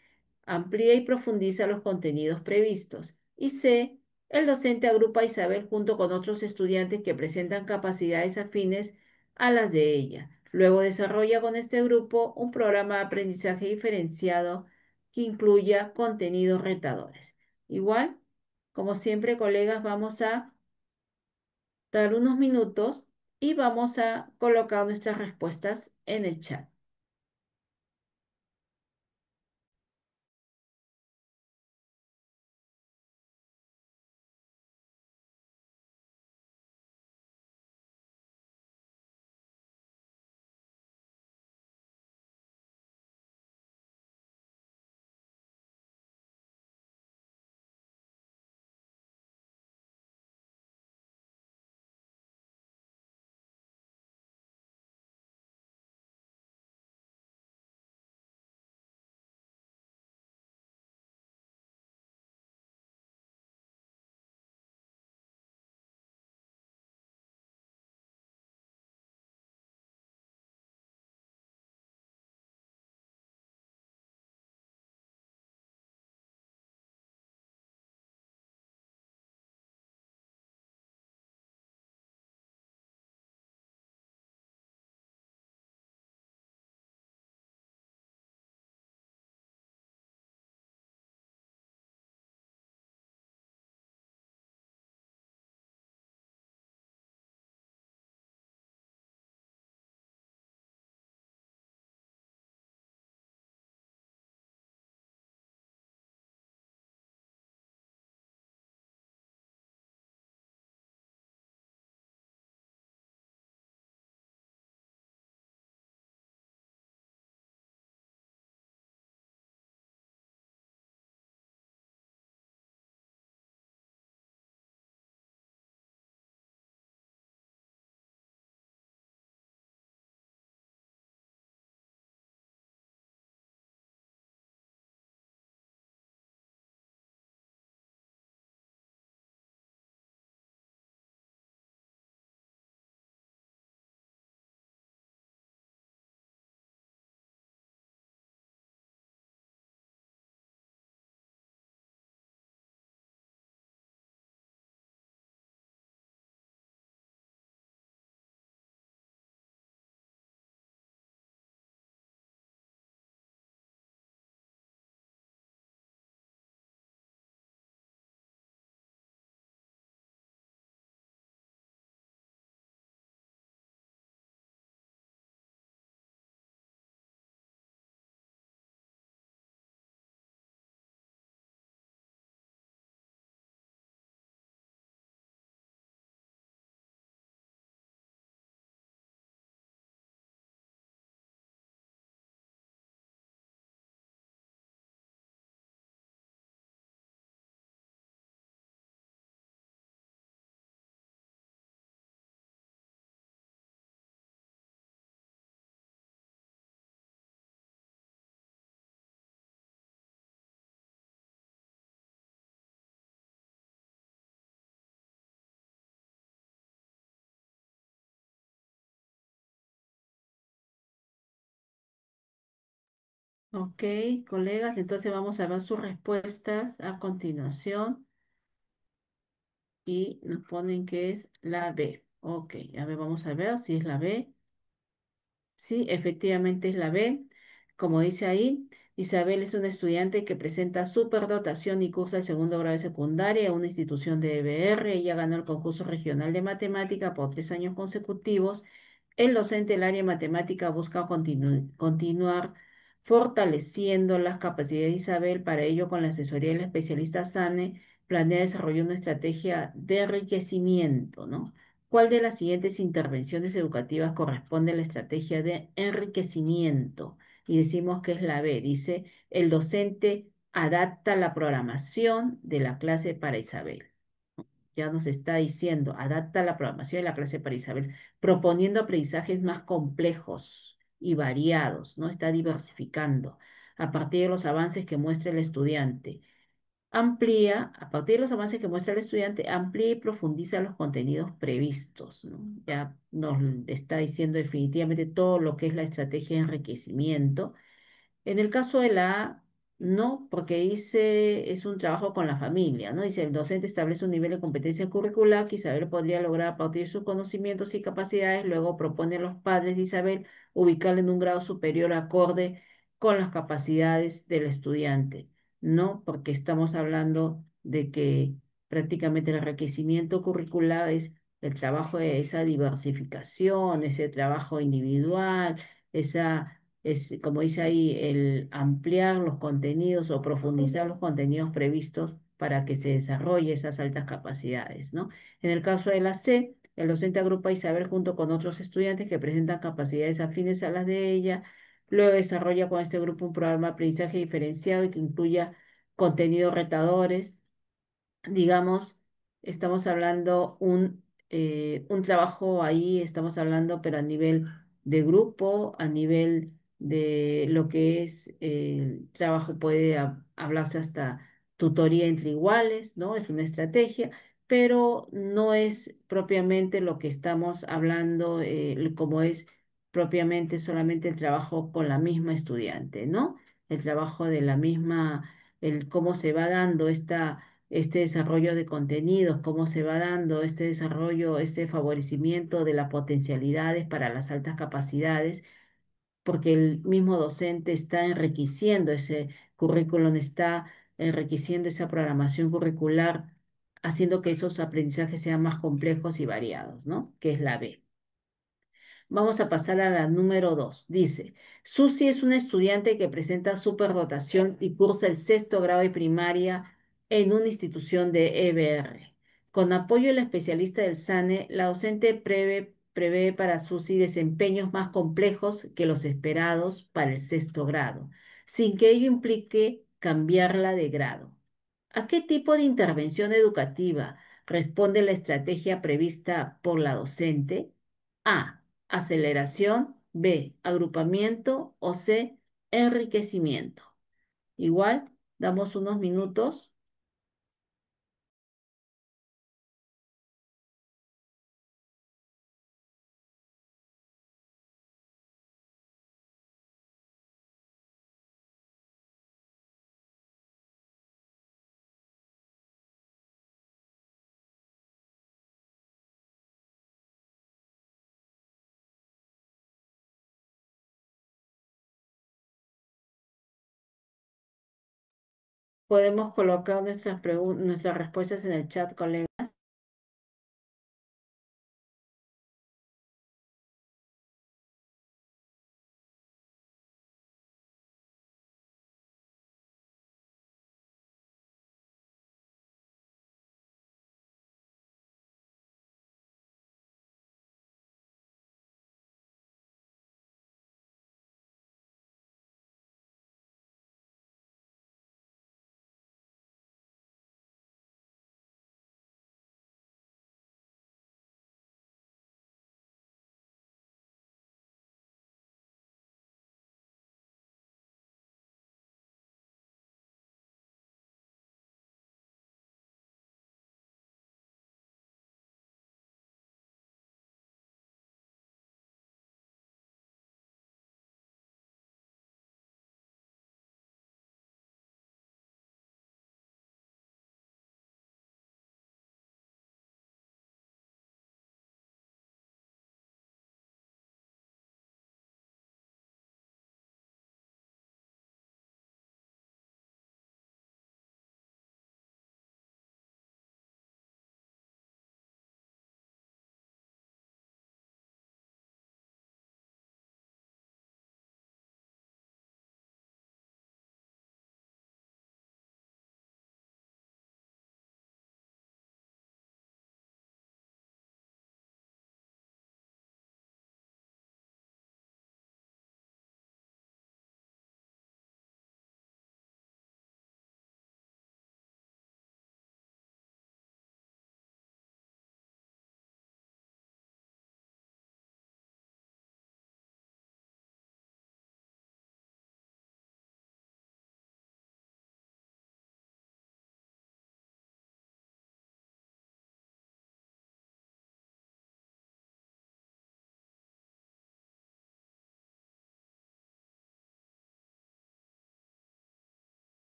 Amplía y profundiza los contenidos previstos. Y C. El docente agrupa a Isabel junto con otros estudiantes que presentan capacidades afines a las de ella. Luego desarrolla con este grupo un programa de aprendizaje diferenciado que incluya contenidos retadores. Igual, como siempre, colegas, vamos a dar unos minutos y vamos a colocar nuestras respuestas en el chat. Ok, colegas, entonces vamos a ver sus respuestas a continuación y nos ponen que es la B. Ok, a ver, vamos a ver si es la B. Sí, efectivamente es la B. Como dice ahí, Isabel es una estudiante que presenta superdotación y cursa el segundo grado de secundaria en una institución de EBR. Ella ganó el concurso regional de matemática por 3 años consecutivos. El docente del área de matemática busca continuar fortaleciendo las capacidades de Isabel. Para ello, con la asesoría del especialista SANE, planea desarrollar una estrategia de enriquecimiento, ¿no? ¿Cuál de las siguientes intervenciones educativas corresponde a la estrategia de enriquecimiento? Y decimos que es la B. Dice, el docente adapta la programación de la clase para Isabel. Ya nos está diciendo, adapta la programación de la clase para Isabel, proponiendo aprendizajes más complejos y variados, ¿no? Está diversificando a partir de los avances que muestra el estudiante. Amplía, a partir de los avances que muestra el estudiante, amplía y profundiza los contenidos previstos, ¿no? Ya nos está diciendo definitivamente todo lo que es la estrategia de enriquecimiento. En el caso de la A, no, porque dice, es un trabajo con la familia, ¿no? Dice, el docente establece un nivel de competencia curricular que Isabel podría lograr a partir de sus conocimientos y capacidades, luego propone a los padres de Isabel ubicarla en un grado superior acorde con las capacidades del estudiante, ¿no? Porque estamos hablando de que prácticamente el enriquecimiento curricular es el trabajo de esa diversificación, ese trabajo individual, esa es, como dice ahí, el ampliar los contenidos o profundizar los contenidos previstos para que se desarrolle esas altas capacidades, ¿no? En el caso de la C, el docente agrupa a Isabel junto con otros estudiantes que presentan capacidades afines a las de ella, luego desarrolla con este grupo un programa de aprendizaje diferenciado y que incluya contenidos retadores, digamos, estamos hablando un trabajo ahí, estamos hablando, pero a nivel de grupo, a nivel de lo que es trabajo, puede hablarse hasta tutoría entre iguales, ¿no? Es una estrategia, pero no es propiamente lo que estamos hablando, como es propiamente solamente el trabajo con la misma estudiante, ¿no? El trabajo de la misma, el cómo se va dando este desarrollo de contenidos, cómo se va dando este desarrollo, este favorecimiento de las potencialidades para las altas capacidades, porque el mismo docente está enriqueciendo ese currículum, está enriqueciendo esa programación curricular, haciendo que esos aprendizajes sean más complejos y variados, ¿no? Que es la B. Vamos a pasar a la número 2. Dice, Susi es una estudiante que presenta superdotación y cursa el sexto grado de primaria en una institución de EBR. Con apoyo del especialista del SANE, la docente prevé para Susi desempeños más complejos que los esperados para el sexto grado, sin que ello implique cambiarla de grado. ¿A qué tipo de intervención educativa responde la estrategia prevista por la docente? A. Aceleración. B. Agrupamiento. O C. Enriquecimiento. Igual, damos unos minutos. Podemos colocar nuestras respuestas en el chat, colega.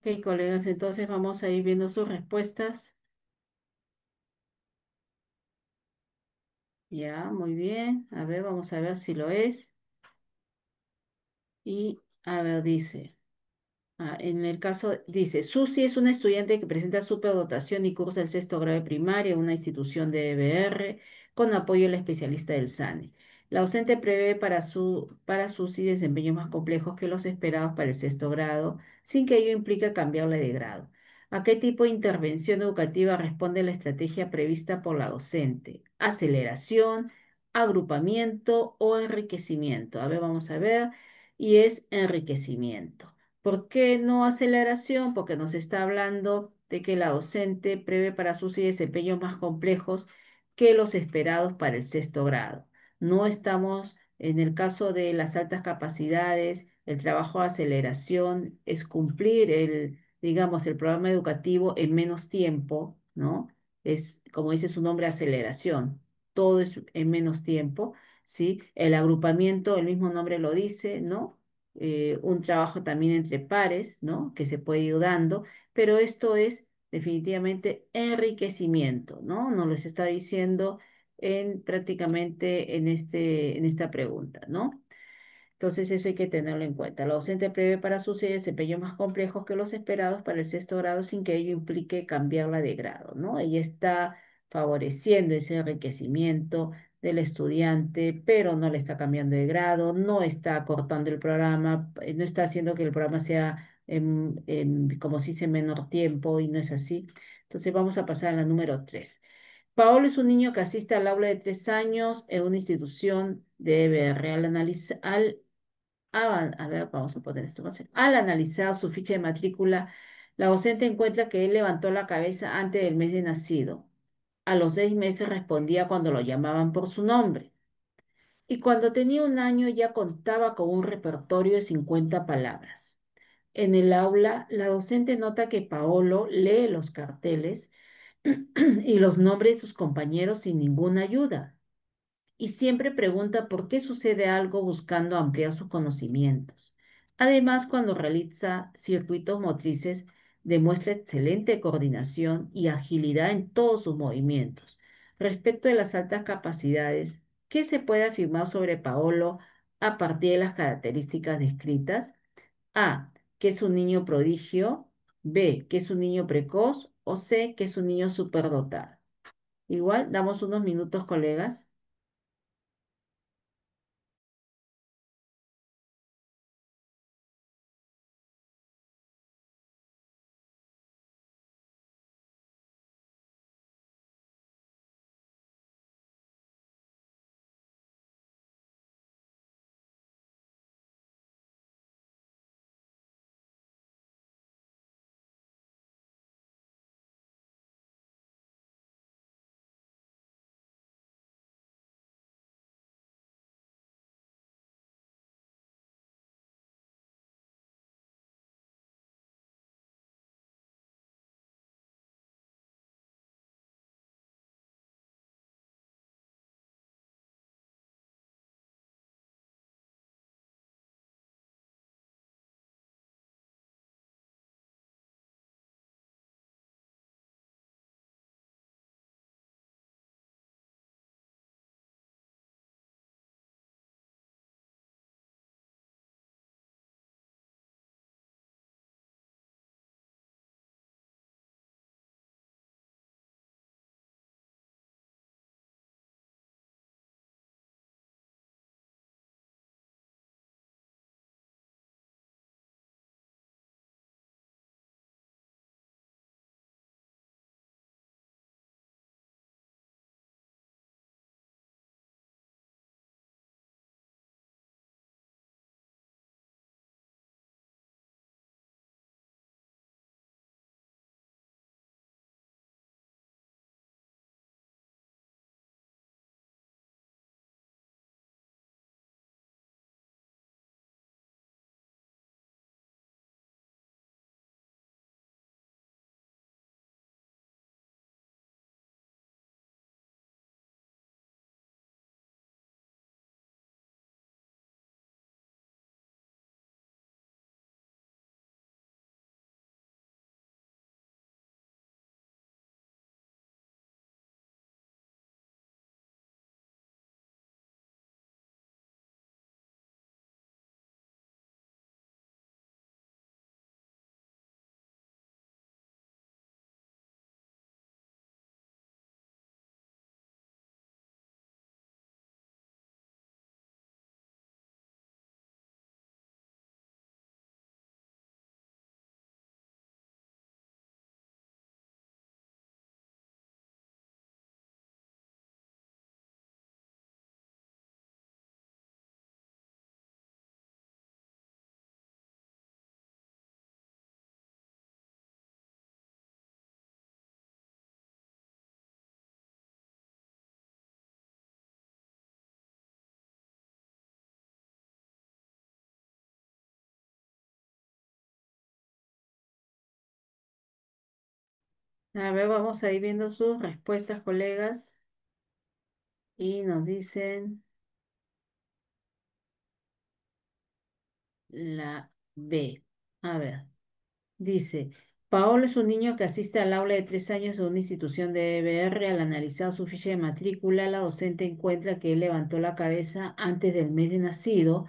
Ok, colegas, entonces vamos a ir viendo sus respuestas. Ya, muy bien. A ver, vamos a ver si lo es. Y, a ver, dice. En el caso, dice, Susi es una estudiante que presenta superdotación y cursa el sexto grado de primaria en una institución de EBR con apoyo del especialista del SANE. La docente prevé para Susi desempeños más complejos que los esperados para el sexto grado, sin que ello implique cambiarle de grado. ¿A qué tipo de intervención educativa responde la estrategia prevista por la docente? ¿Aceleración, agrupamiento o enriquecimiento? A ver, vamos a ver. Y es enriquecimiento. ¿Por qué no aceleración? Porque nos está hablando de que la docente prevé para sus desempeños más complejos que los esperados para el sexto grado. No estamos, en el caso de las altas capacidades, el trabajo de aceleración es cumplir digamos, el programa educativo en menos tiempo, ¿no? Es, como dice su nombre, aceleración. Todo es en menos tiempo, ¿sí? El agrupamiento, el mismo nombre lo dice, ¿no? Un trabajo también entre pares, ¿no? Que se puede ir dando, pero esto es definitivamente enriquecimiento, ¿no? Nos lo está diciendo prácticamente en esta pregunta, ¿no? Entonces eso hay que tenerlo en cuenta. La docente prevé para sus desempeños más complejos que los esperados para el sexto grado sin que ello implique cambiarla de grado, ¿no? Ella está favoreciendo ese enriquecimiento del estudiante, pero no le está cambiando de grado, no está cortando el programa, no está haciendo que el programa sea, como se dice, en menor tiempo y no es así. Entonces vamos a pasar a la número 3. Paolo es un niño que asiste al aula de 3 años en una institución de EBR. A ver, vamos a poner esto más. Al analizar su ficha de matrícula, la docente encuentra que él levantó la cabeza antes del mes de nacido. A los 6 meses respondía cuando lo llamaban por su nombre. Y cuando tenía 1 año ya contaba con un repertorio de 50 palabras. En el aula, la docente nota que Paolo lee los carteles y los nombres de sus compañeros sin ninguna ayuda y siempre pregunta por qué sucede algo buscando ampliar sus conocimientos. Además, cuando realiza circuitos motrices, demuestra excelente coordinación y agilidad en todos sus movimientos. Respecto de las altas capacidades, ¿qué se puede afirmar sobre Paolo a partir de las características descritas? A, que es un niño prodigio; B, que es un niño precoz; o C, que es un niño superdotado. Igual, damos unos minutos, colegas. A ver, vamos a ir viendo sus respuestas, colegas. Y nos dicen la B. A ver. Dice, Paolo es un niño que asiste al aula de 3 años de una institución de EBR. Al analizar su ficha de matrícula, la docente encuentra que él levantó la cabeza antes del mes de nacido.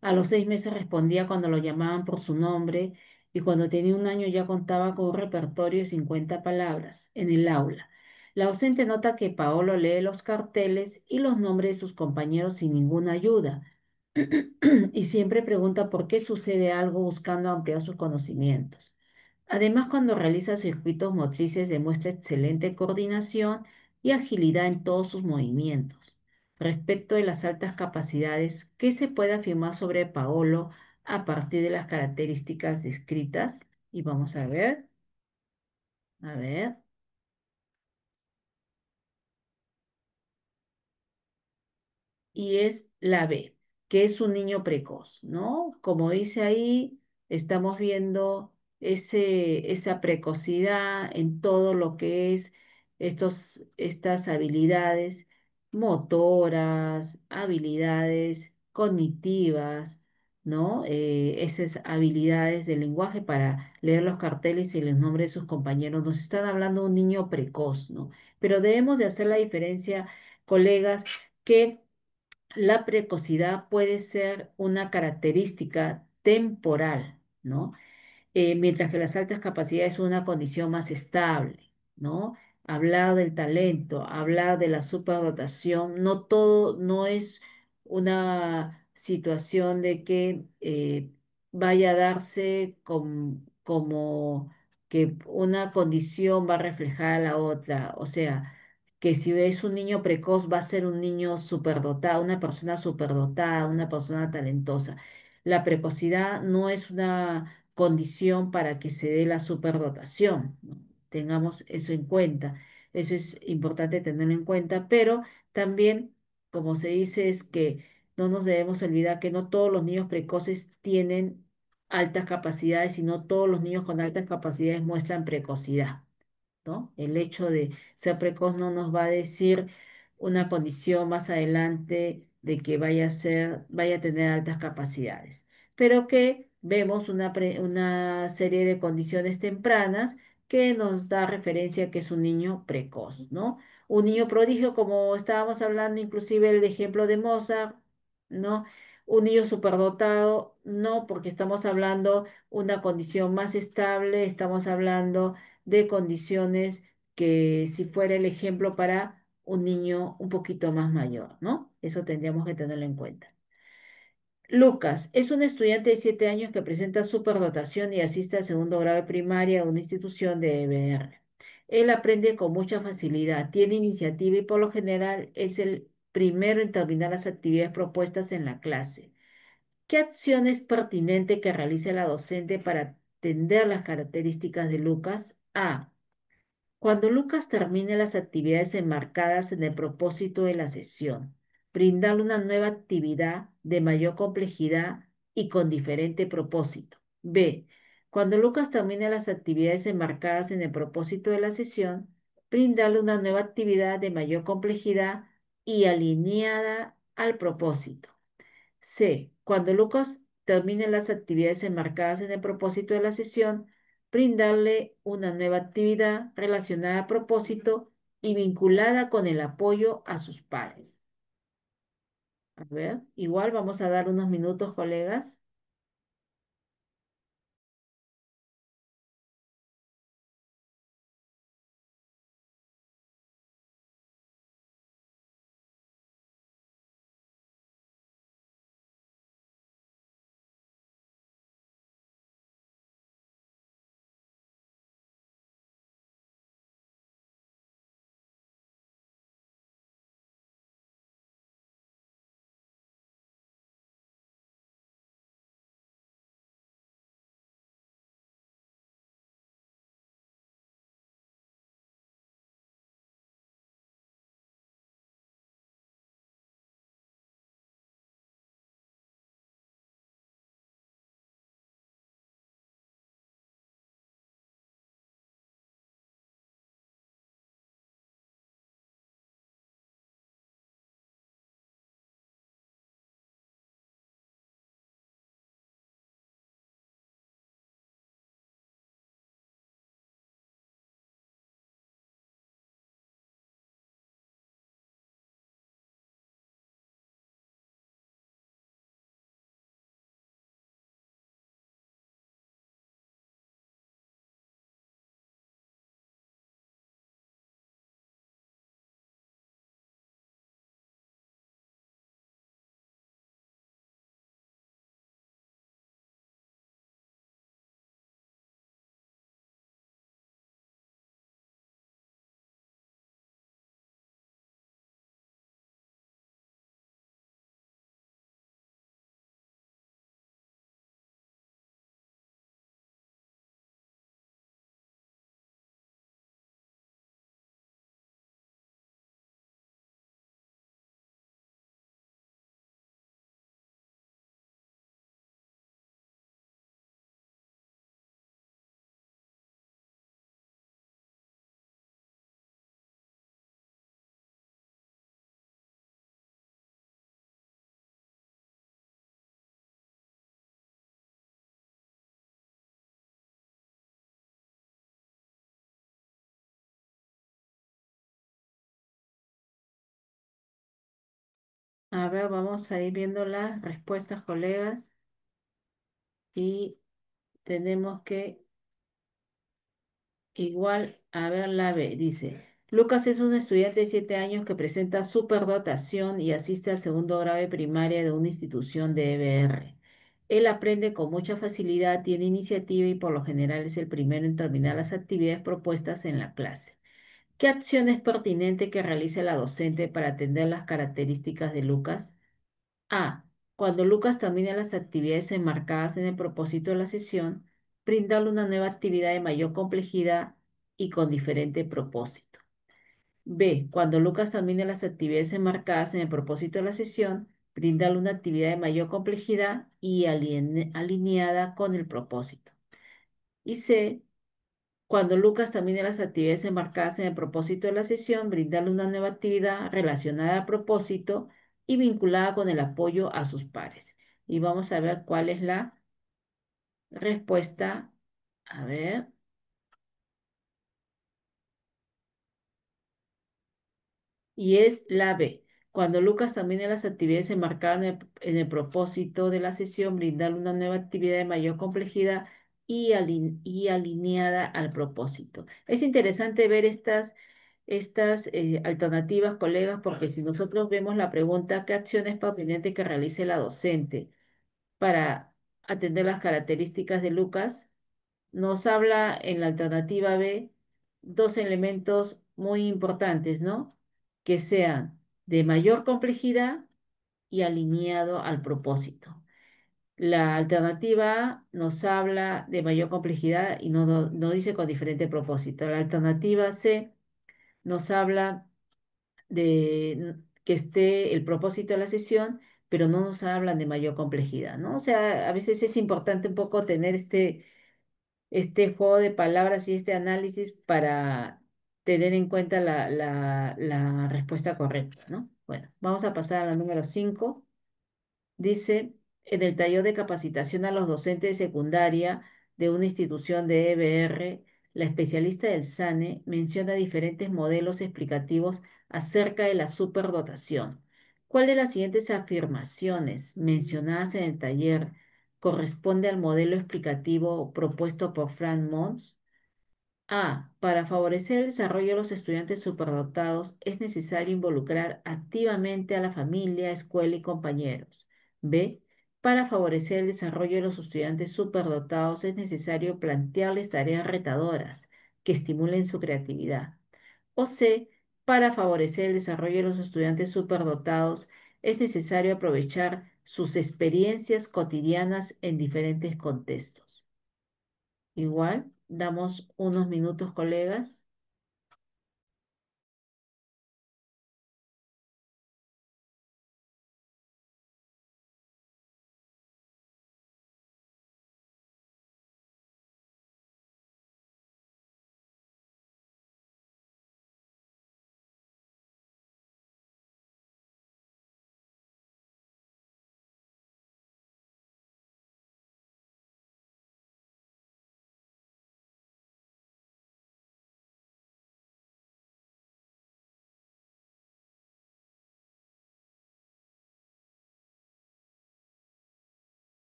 A los 6 meses respondía cuando lo llamaban por su nombre y cuando tenía 1 año ya contaba con un repertorio de 50 palabras en el aula. La docente nota que Paolo lee los carteles y los nombres de sus compañeros sin ninguna ayuda y siempre pregunta por qué sucede algo buscando ampliar sus conocimientos. Además, cuando realiza circuitos motrices demuestra excelente coordinación y agilidad en todos sus movimientos. Respecto de las altas capacidades, ¿qué se puede afirmar sobre Paolo a partir de las características descritas? Y vamos a ver. Y es la B, que es un niño precoz, ¿no? Como dice ahí, estamos viendo esa precocidad en todo lo que es estas habilidades motoras, habilidades cognitivas, ¿no? Esas habilidades de lenguaje para leer los carteles y los nombres de sus compañeros. Nos están hablando de un niño precoz, ¿no? Pero debemos de hacer la diferencia, colegas, que la precocidad puede ser una característica temporal, ¿no? Mientras que las altas capacidades son una condición más estable, ¿no? Hablar del talento, hablar de la superdotación, no todo, no es una situación de que vaya a darse como que una condición va a reflejar a la otra, o sea, que si es un niño precoz va a ser un niño superdotado, una persona superdotada, una persona talentosa. La precocidad no es una condición para que se dé la superdotación, ¿no? Tengamos eso en cuenta. Eso es importante tenerlo en cuenta, pero también, como se dice, es que no nos debemos olvidar que no todos los niños precoces tienen altas capacidades, sino todos los niños con altas capacidades muestran precocidad, ¿no? El hecho de ser precoz no nos va a decir una condición más adelante de que vaya a tener altas capacidades, pero que vemos una serie de condiciones tempranas que nos da referencia a que es un niño precoz, ¿no? Un niño prodigio, como estábamos hablando, inclusive el ejemplo de Mozart, ¿no? Un niño superdotado, no, porque estamos hablando una condición más estable, estamos hablando de condiciones que si fuera el ejemplo para un niño un poquito más mayor, ¿no? Eso tendríamos que tenerlo en cuenta. Lucas es un estudiante de 7 años que presenta superdotación y asiste al segundo grado de primaria a una institución de EBR. Él aprende con mucha facilidad, tiene iniciativa y por lo general es el primero en terminar las actividades propuestas en la clase. ¿Qué acción es pertinente que realice la docente para atender las características de Lucas? A. Cuando Lucas termine las actividades enmarcadas en el propósito de la sesión, brindarle una nueva actividad de mayor complejidad y con diferente propósito. B. Cuando Lucas termine las actividades enmarcadas en el propósito de la sesión, brindarle una nueva actividad de mayor complejidad y alineada al propósito. C. Cuando Lucas termine las actividades enmarcadas en el propósito de la sesión, brindarle una nueva actividad relacionada a propósito y vinculada con el apoyo a sus pares. A ver, igual vamos a dar unos minutos, colegas. A ver, vamos a ir viendo las respuestas, colegas, y tenemos que igual, a ver la B, dice, Lucas es un estudiante de 7 años que presenta superdotación y asiste al segundo grado de primaria de una institución de EBR. Él aprende con mucha facilidad, tiene iniciativa y por lo general es el primero en terminar las actividades propuestas en la clase. ¿Qué acción es pertinente que realice la docente para atender las características de Lucas? A. Cuando Lucas termine las actividades enmarcadas en el propósito de la sesión, brindarle una nueva actividad de mayor complejidad y con diferente propósito. B. Cuando Lucas termine las actividades enmarcadas en el propósito de la sesión, brindarle una actividad de mayor complejidad y alineada con el propósito. Y C. Cuando Lucas termine las actividades enmarcadas en el propósito de la sesión, brindarle una nueva actividad relacionada al propósito y vinculada con el apoyo a sus pares. Y vamos a ver cuál es la respuesta. A ver. Y es la B. Cuando Lucas termine las actividades enmarcadas en el propósito de la sesión, brindarle una nueva actividad de mayor complejidad y alineada al propósito. Es interesante ver estas alternativas, colegas, porque si nosotros vemos la pregunta, ¿qué acción es pertinente que realice la docente para atender las características de Lucas? Nos habla en la alternativa B dos elementos muy importantes, ¿no? Que sean de mayor complejidad y alineado al propósito. La alternativa A nos habla de mayor complejidad y no dice con diferente propósito. La alternativa C nos habla de que esté el propósito de la sesión, pero no nos hablan de mayor complejidad, ¿no? O sea, a veces es importante un poco tener este juego de palabras y este análisis para tener en cuenta la respuesta correcta, ¿no? Bueno, vamos a pasar a la número 5. Dice, en el taller de capacitación a los docentes de secundaria de una institución de EBR, la especialista del SANE menciona diferentes modelos explicativos acerca de la superdotación. ¿Cuál de las siguientes afirmaciones mencionadas en el taller corresponde al modelo explicativo propuesto por Frank Mons? A. Para favorecer el desarrollo de los estudiantes superdotados es necesario involucrar activamente a la familia, escuela y compañeros. B. Para favorecer el desarrollo de los estudiantes superdotados es necesario plantearles tareas retadoras que estimulen su creatividad. O C. Para favorecer el desarrollo de los estudiantes superdotados es necesario aprovechar sus experiencias cotidianas en diferentes contextos. Igual, damos unos minutos, colegas.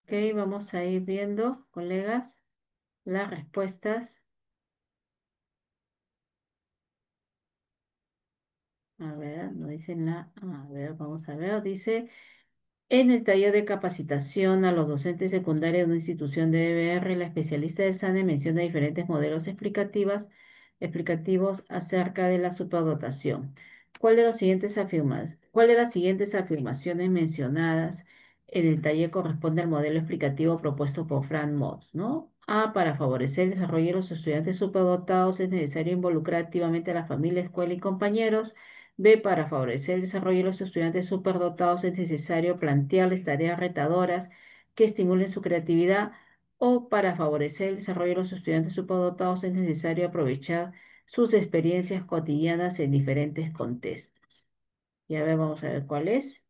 Ok, vamos a ir viendo, colegas, las respuestas. A ver, no dicen la. A ver, vamos a ver. Dice. En el taller de capacitación a los docentes secundarios de una institución de EBR, la especialista del SANE menciona diferentes modelos explicativos acerca de la superdotación. ¿Cuál de las siguientes afirmaciones mencionadas en el taller corresponde al modelo explicativo propuesto por Frank Motz, ¿no? A, para favorecer el desarrollo de los estudiantes superdotados es necesario involucrar activamente a la familia, escuela y compañeros. B, para favorecer el desarrollo de los estudiantes superdotados es necesario plantearles tareas retadoras que estimulen su creatividad, o para favorecer el desarrollo de los estudiantes superdotados es necesario aprovechar sus experiencias cotidianas en diferentes contextos. Y a ver, vamos a ver cuál es.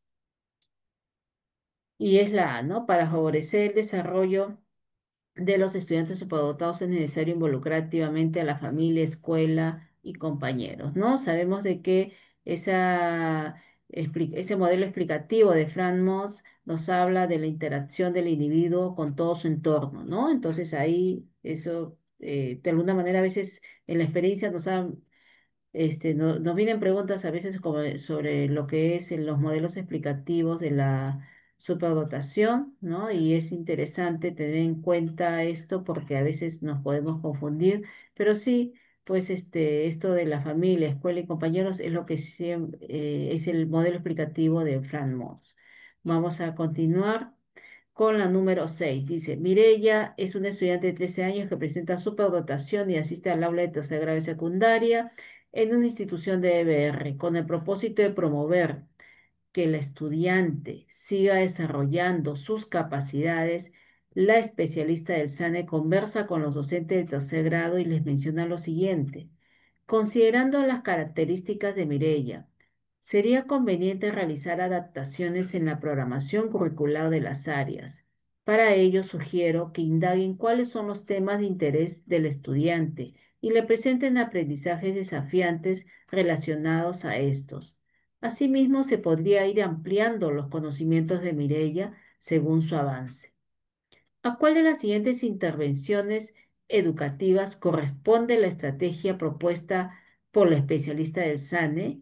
Y es la A, ¿no? Para favorecer el desarrollo de los estudiantes superdotados es necesario involucrar activamente a la familia, escuela y compañeros, ¿no? Sabemos de que ese modelo explicativo de Frank Moss nos habla de la interacción del individuo con todo su entorno, ¿no? Entonces ahí eso, de alguna manera, a veces en la experiencia nos vienen preguntas a veces sobre lo que es en los modelos explicativos de la superdotación, ¿no? Y es interesante tener en cuenta esto porque a veces nos podemos confundir, pero sí, pues esto de la familia, escuela y compañeros es lo que es el modelo explicativo de Frank Moss. Vamos a continuar con la número 6. Dice, Mirella es una estudiante de 13 años que presenta superdotación y asiste al aula de tercer grado y secundaria en una institución de EBR con el propósito de promover que la estudiante siga desarrollando sus capacidades. La especialista del SANE conversa con los docentes del tercer grado y les menciona lo siguiente. Considerando las características de Mirella, sería conveniente realizar adaptaciones en la programación curricular de las áreas. Para ello, sugiero que indaguen cuáles son los temas de interés del estudiante y le presenten aprendizajes desafiantes relacionados a estos. Asimismo, se podría ir ampliando los conocimientos de Mirella según su avance. ¿A cuál de las siguientes intervenciones educativas corresponde la estrategia propuesta por la especialista del SANE?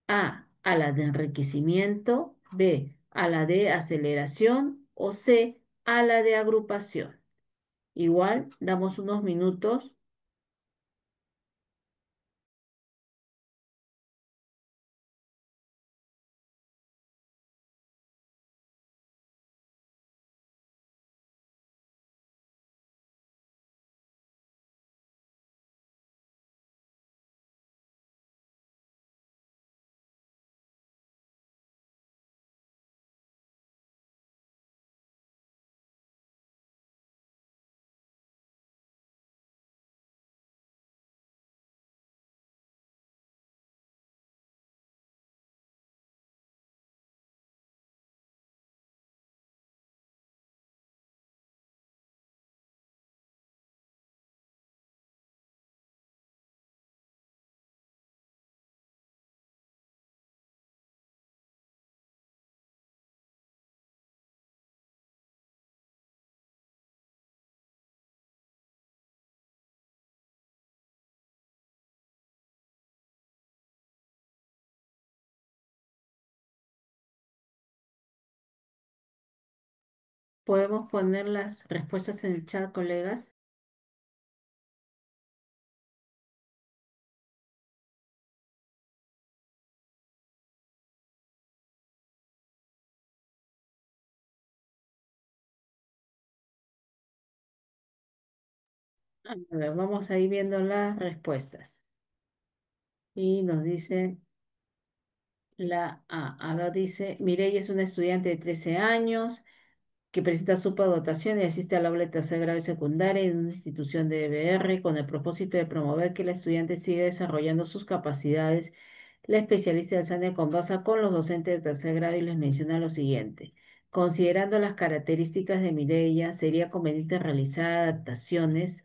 A la de enriquecimiento, B, a la de aceleración o C, a la de agrupación. Igual, damos unos minutos. Podemos poner las respuestas en el chat, colegas. A ver, vamos a ir viendo las respuestas. Y nos dice la A. Ahora dice, Mireia es una estudiante de 13 años que presenta superdotación y asiste al aula de tercer grado y secundaria en una institución de EBR con el propósito de promover que la estudiante siga desarrollando sus capacidades. La especialista del SANE conversa con los docentes de tercer grado y les menciona lo siguiente. Considerando las características de Mireia, sería conveniente realizar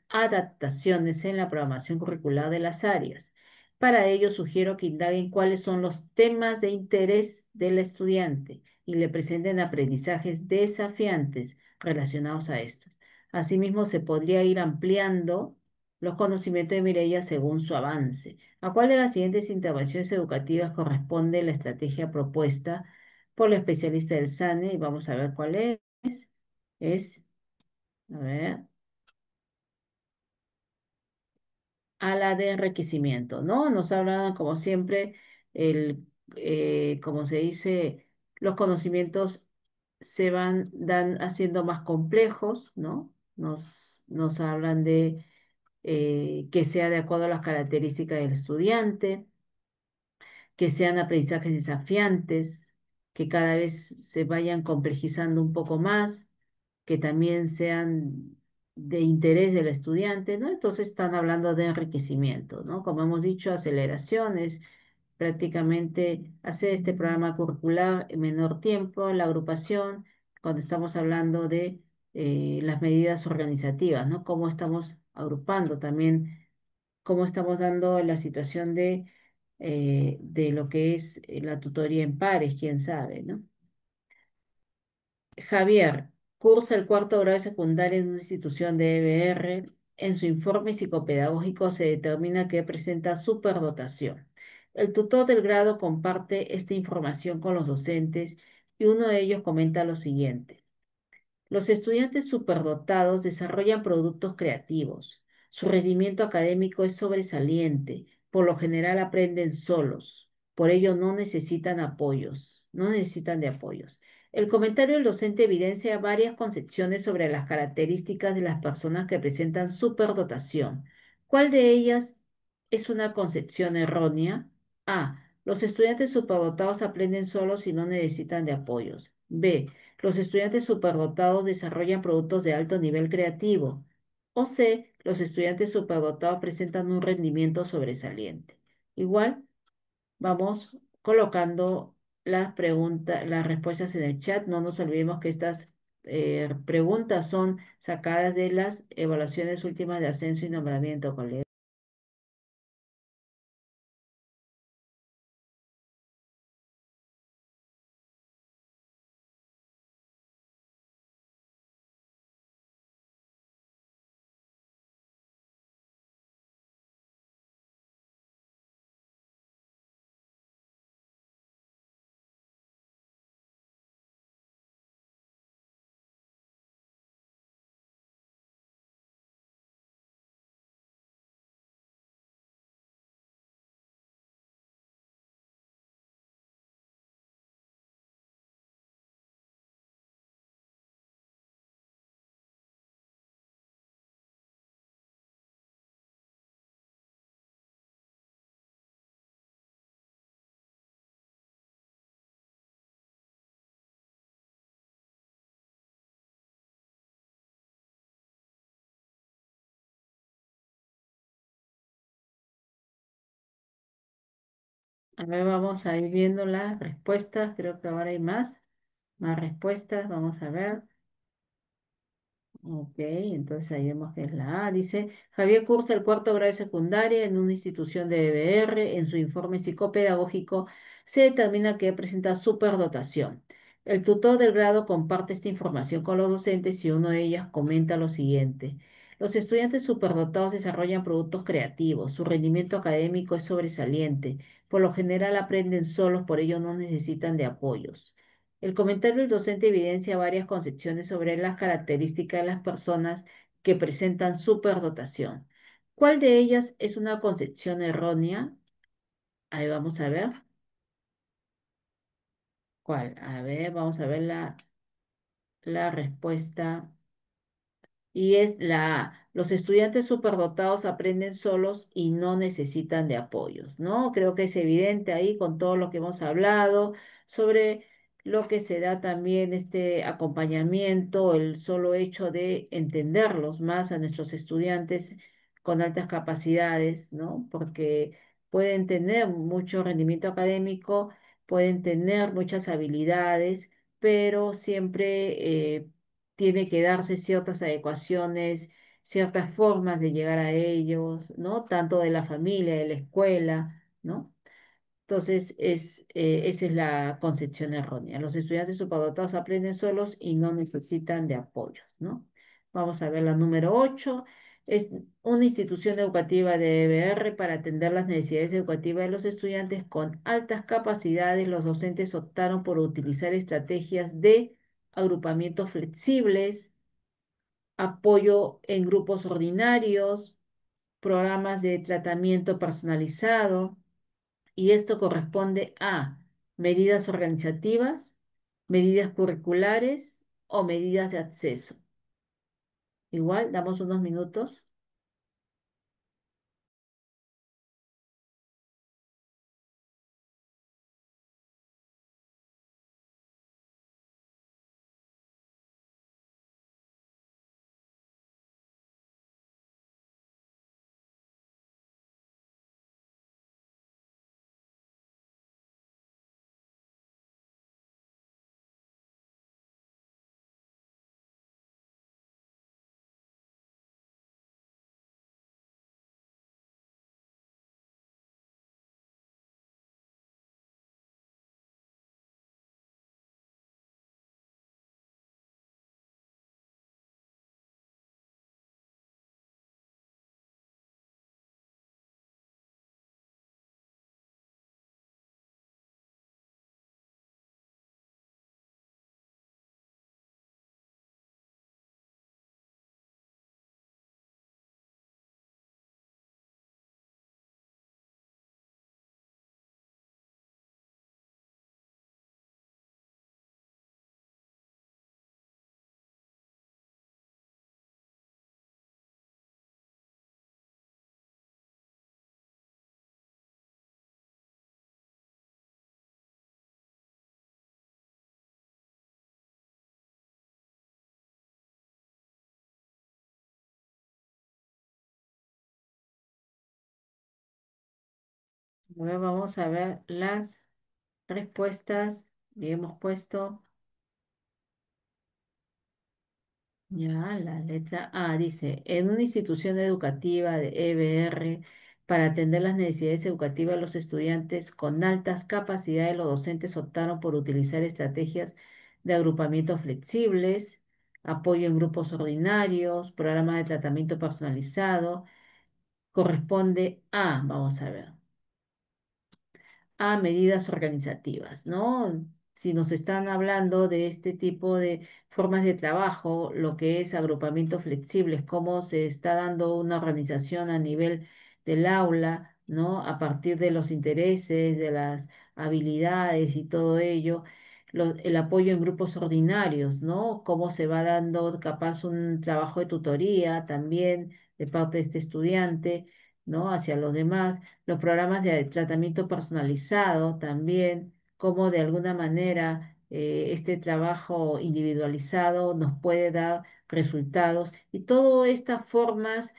adaptaciones en la programación curricular de las áreas. Para ello, sugiero que indaguen cuáles son los temas de interés del estudiante y le presenten aprendizajes desafiantes relacionados a estos. Asimismo, se podría ir ampliando los conocimientos de Mireia según su avance. ¿A cuál de las siguientes intervenciones educativas corresponde la estrategia propuesta por la especialista del SANE? Y vamos a ver cuál es. Es, a ver, a la de enriquecimiento, ¿no? Nos hablan, como siempre, como se dice, los conocimientos se dan haciendo más complejos, ¿no? Nos hablan de que sea de acuerdo a las características del estudiante, que sean aprendizajes desafiantes, que cada vez se vayan complejizando un poco más, que también sean de interés del estudiante, ¿no? Entonces están hablando de enriquecimiento, ¿no? Como hemos dicho, aceleraciones, prácticamente hacer este programa curricular en menor tiempo, la agrupación, cuando estamos hablando de las medidas organizativas, ¿no? Cómo estamos agrupando también, cómo estamos dando la situación de lo que es la tutoría en pares, quién sabe, ¿no? Javier cursa el cuarto grado de secundaria en una institución de EBR. En su informe psicopedagógico se determina que presenta superdotación. El tutor del grado comparte esta información con los docentes y uno de ellos comenta lo siguiente. Los estudiantes superdotados desarrollan productos creativos. Su rendimiento académico es sobresaliente. Por lo general aprenden solos. Por ello no necesitan apoyos. No necesitan de apoyos. El comentario del docente evidencia varias concepciones sobre las características de las personas que presentan superdotación. ¿Cuál de ellas es una concepción errónea? A. Los estudiantes superdotados aprenden solos y no necesitan de apoyos. B. Los estudiantes superdotados desarrollan productos de alto nivel creativo. O C, los estudiantes superdotados presentan un rendimiento sobresaliente. Igual, vamos colocando las preguntas, las respuestas en el chat. No nos olvidemos que estas preguntas son sacadas de las evaluaciones últimas de ascenso y nombramiento, colega. A ver, vamos a ir viendo las respuestas. Creo que ahora hay más respuestas. Vamos a ver. Ok, entonces ahí vemos que es la A. Dice, Javier cursa el cuarto grado de secundaria en una institución de EBR. En su informe psicopedagógico se determina que presenta superdotación. El tutor del grado comparte esta información con los docentes y uno de ellos comenta lo siguiente. Los estudiantes superdotados desarrollan productos creativos. Su rendimiento académico es sobresaliente. Por lo general aprenden solos, por ello no necesitan de apoyos. El comentario del docente evidencia varias concepciones sobre las características de las personas que presentan superdotación. ¿Cuál de ellas es una concepción errónea? Ahí vamos a ver. ¿Cuál? A ver, vamos a ver la respuesta. Y es la A. Los estudiantes superdotados aprenden solos y no necesitan de apoyos, ¿no? Creo que es evidente ahí con todo lo que hemos hablado sobre lo que se da también este acompañamiento, el solo hecho de entenderlos más a nuestros estudiantes con altas capacidades, ¿no? Porque pueden tener mucho rendimiento académico, pueden tener muchas habilidades, pero siempre tiene que darse ciertas adecuaciones, ciertas formas de llegar a ellos, ¿no? Tanto de la familia, de la escuela, ¿no? Entonces, esa es la concepción errónea. Los estudiantes superdotados aprenden solos y no necesitan de apoyo, ¿no? Vamos a ver la número 8. Es una institución educativa de EBR para atender las necesidades educativas de los estudiantes con altas capacidades. Los docentes optaron por utilizar estrategias de agrupamientos flexibles, apoyo en grupos ordinarios, programas de tratamiento personalizado, y esto corresponde a medidas organizativas, medidas curriculares o medidas de acceso. Igual, damos unos minutos. Ahora vamos a ver las respuestas que hemos puesto. Ya, la letra A dice, en una institución educativa de EBR para atender las necesidades educativas de los estudiantes con altas capacidades, los docentes optaron por utilizar estrategias de agrupamiento flexibles, apoyo en grupos ordinarios, programas de tratamiento personalizado. Corresponde a, vamos a ver, a medidas organizativas, ¿no? Si nos están hablando de este tipo de formas de trabajo, lo que es agrupamiento flexible, cómo se está dando una organización a nivel del aula, ¿no? A partir de los intereses, de las habilidades y todo ello. El apoyo en grupos ordinarios, ¿no? Cómo se va dando capaz un trabajo de tutoría también de parte de este estudiante, ¿no? Hacia los demás, los programas de tratamiento personalizado también, cómo de alguna manera este trabajo individualizado nos puede dar resultados, y todas estas formas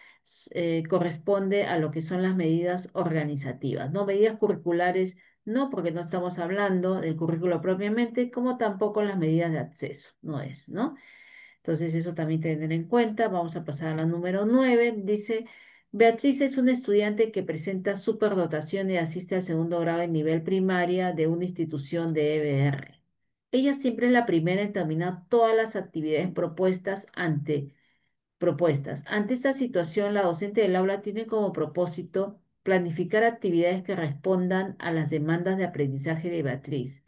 corresponde a lo que son las medidas organizativas, ¿no? Medidas curriculares, no, porque no estamos hablando del currículo propiamente, como tampoco las medidas de acceso, no es, ¿no? Entonces, eso también tener en cuenta. Vamos a pasar a la número 9. Dice, Beatriz es una estudiante que presenta superdotación y asiste al segundo grado en nivel primaria de una institución de EBR. Ella siempre es la primera en terminar todas las actividades propuestas. Ante esta situación, la docente del aula tiene como propósito planificar actividades que respondan a las demandas de aprendizaje de Beatriz.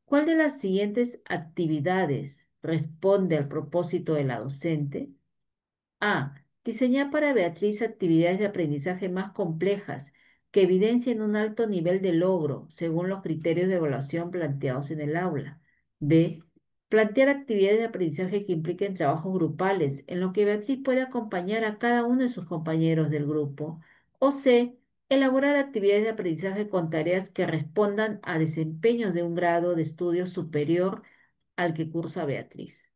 ¿Cuál de las siguientes actividades responde al propósito de la docente? A. Diseñar para Beatriz actividades de aprendizaje más complejas que evidencien un alto nivel de logro según los criterios de evaluación planteados en el aula. B. Plantear actividades de aprendizaje que impliquen trabajos grupales en lo que Beatriz puede acompañar a cada uno de sus compañeros del grupo. O C. Elaborar actividades de aprendizaje con tareas que respondan a desempeños de un grado de estudio superior al que cursa Beatriz.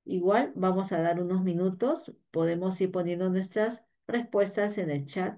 Igual vamos a dar unos minutos, podemos ir poniendo nuestras respuestas en el chat.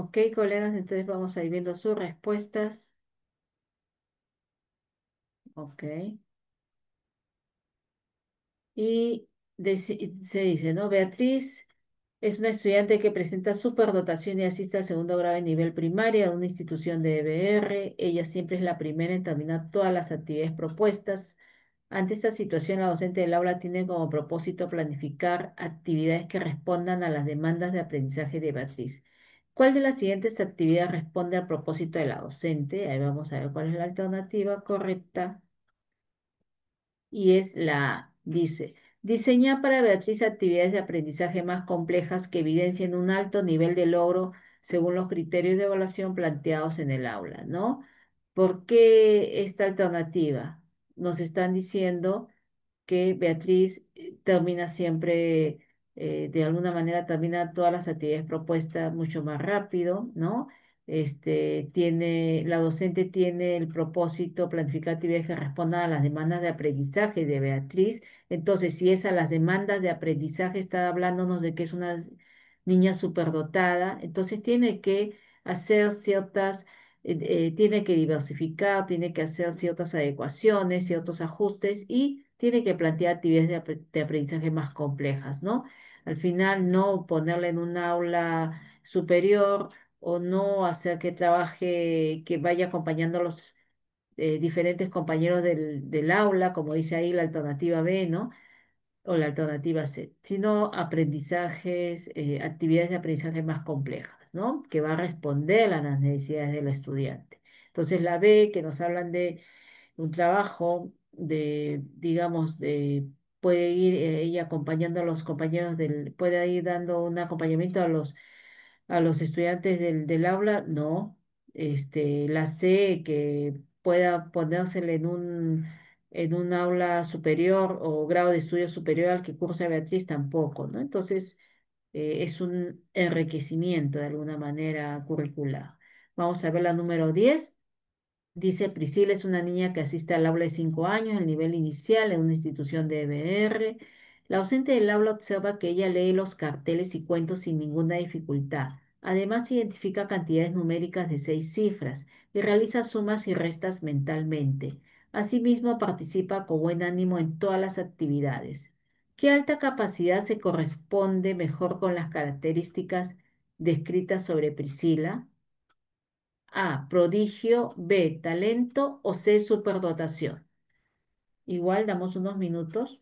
Ok, colegas, entonces vamos a ir viendo sus respuestas. Ok. Y se dice, ¿no? Beatriz es una estudiante que presenta superdotación y asiste al segundo grado de nivel primaria de una institución de EBR. Ella siempre es la primera en terminar todas las actividades propuestas. Ante esta situación, la docente del aula tiene como propósito planificar actividades que respondan a las demandas de aprendizaje de Beatriz. ¿Cuál de las siguientes actividades responde al propósito de la docente? Ahí vamos a ver cuál es la alternativa correcta y es la A. Dice, diseñar para Beatriz actividades de aprendizaje más complejas que evidencien un alto nivel de logro según los criterios de evaluación planteados en el aula, ¿no? ¿Por qué esta alternativa? Nos están diciendo que Beatriz termina siempre, de alguna manera, termina todas las actividades propuestas mucho más rápido, ¿no? La docente tiene el propósito planificar actividades que respondan a las demandas de aprendizaje de Beatriz. Entonces, si es a las demandas de aprendizaje, está hablándonos de que es una niña superdotada, entonces tiene que hacer tiene que diversificar, tiene que hacer ciertas adecuaciones, ciertos ajustes y tiene que plantear actividades de aprendizaje más complejas, ¿no? Al final, no ponerla en un aula superior o no hacer que trabaje, que vaya acompañando a los diferentes compañeros del aula, como dice ahí la alternativa B, ¿no? O la alternativa C, sino aprendizajes, actividades de aprendizaje más complejas, ¿no? Que va a responder a las necesidades del estudiante. Entonces la B, que nos hablan de un trabajo digamos, puede ir ella acompañando a los compañeros puede ir dando un acompañamiento a los estudiantes del aula, no. La C, que pueda ponérsele en un aula superior o grado de estudio superior al que cursa Beatriz, tampoco, ¿no? Entonces, es un enriquecimiento de alguna manera curricular. Vamos a ver la número 10. Dice, Priscila es una niña que asiste al aula de 5 años, el nivel inicial en una institución de EBR. La docente del aula observa que ella lee los carteles y cuentos sin ninguna dificultad. Además, identifica cantidades numéricas de 6 cifras y realiza sumas y restas mentalmente. Asimismo, participa con buen ánimo en todas las actividades. ¿Qué alta capacidad se corresponde mejor con las características descritas sobre Priscila? A, prodigio; B, talento; o C, superdotación. Igual damos unos minutos.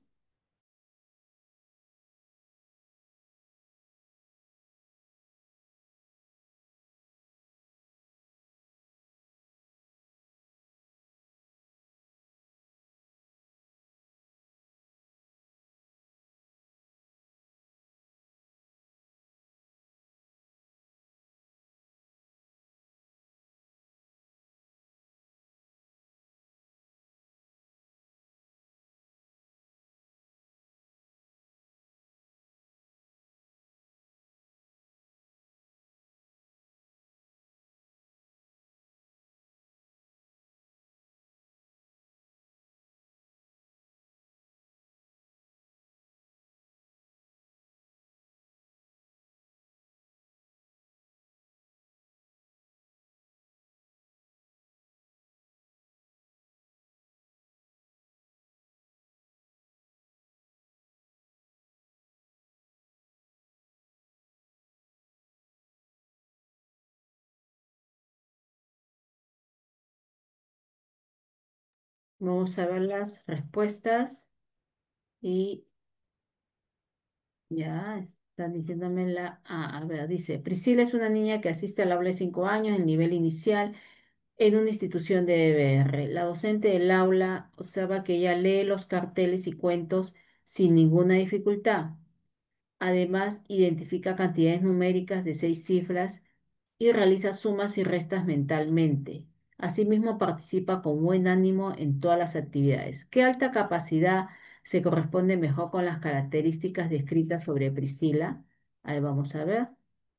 Vamos a ver las respuestas y ya están diciéndome la A. A ver, dice, Priscila es una niña que asiste al aula de 5 años, el nivel inicial, en una institución de EBR. La docente del aula observa que ella lee los carteles y cuentos sin ninguna dificultad. Además, identifica cantidades numéricas de 6 cifras y realiza sumas y restas mentalmente. Asimismo, participa con buen ánimo en todas las actividades. ¿Qué alta capacidad se corresponde mejor con las características descritas sobre Priscila? Ahí vamos a ver.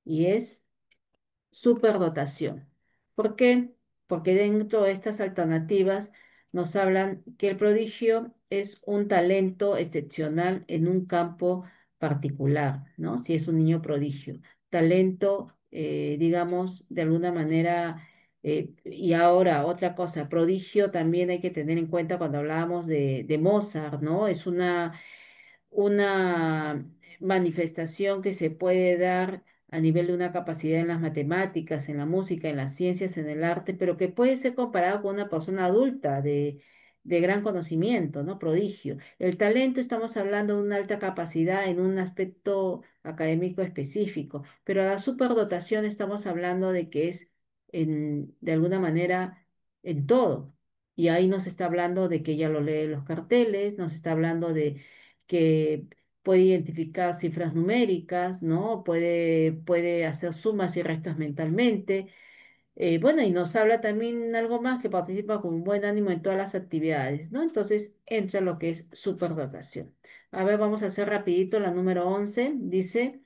Y es superdotación. ¿Por qué? Porque dentro de estas alternativas nos hablan que el prodigio es un talento excepcional en un campo particular, ¿no? Si es un niño prodigio. Talento digamos, de alguna manera, y ahora otra cosa, prodigio también hay que tener en cuenta cuando hablábamos de Mozart, ¿no? Es una manifestación que se puede dar a nivel de una capacidad en las matemáticas, en la música, en las ciencias, en el arte, pero que puede ser comparado con una persona adulta de gran conocimiento, ¿no? Prodigio. El talento, estamos hablando de una alta capacidad en un aspecto académico específico, pero a la superdotación estamos hablando de que es de alguna manera en todo. Y ahí nos está hablando de que ella lo lee en los carteles, nos está hablando de que puede identificar cifras numéricas, ¿no? Puede hacer sumas y restas mentalmente. Bueno, y nos habla también algo más que participa con buen ánimo en todas las actividades, ¿no? Entonces entra lo que es superdotación. A ver, vamos a hacer rapidito la número 11. Dice...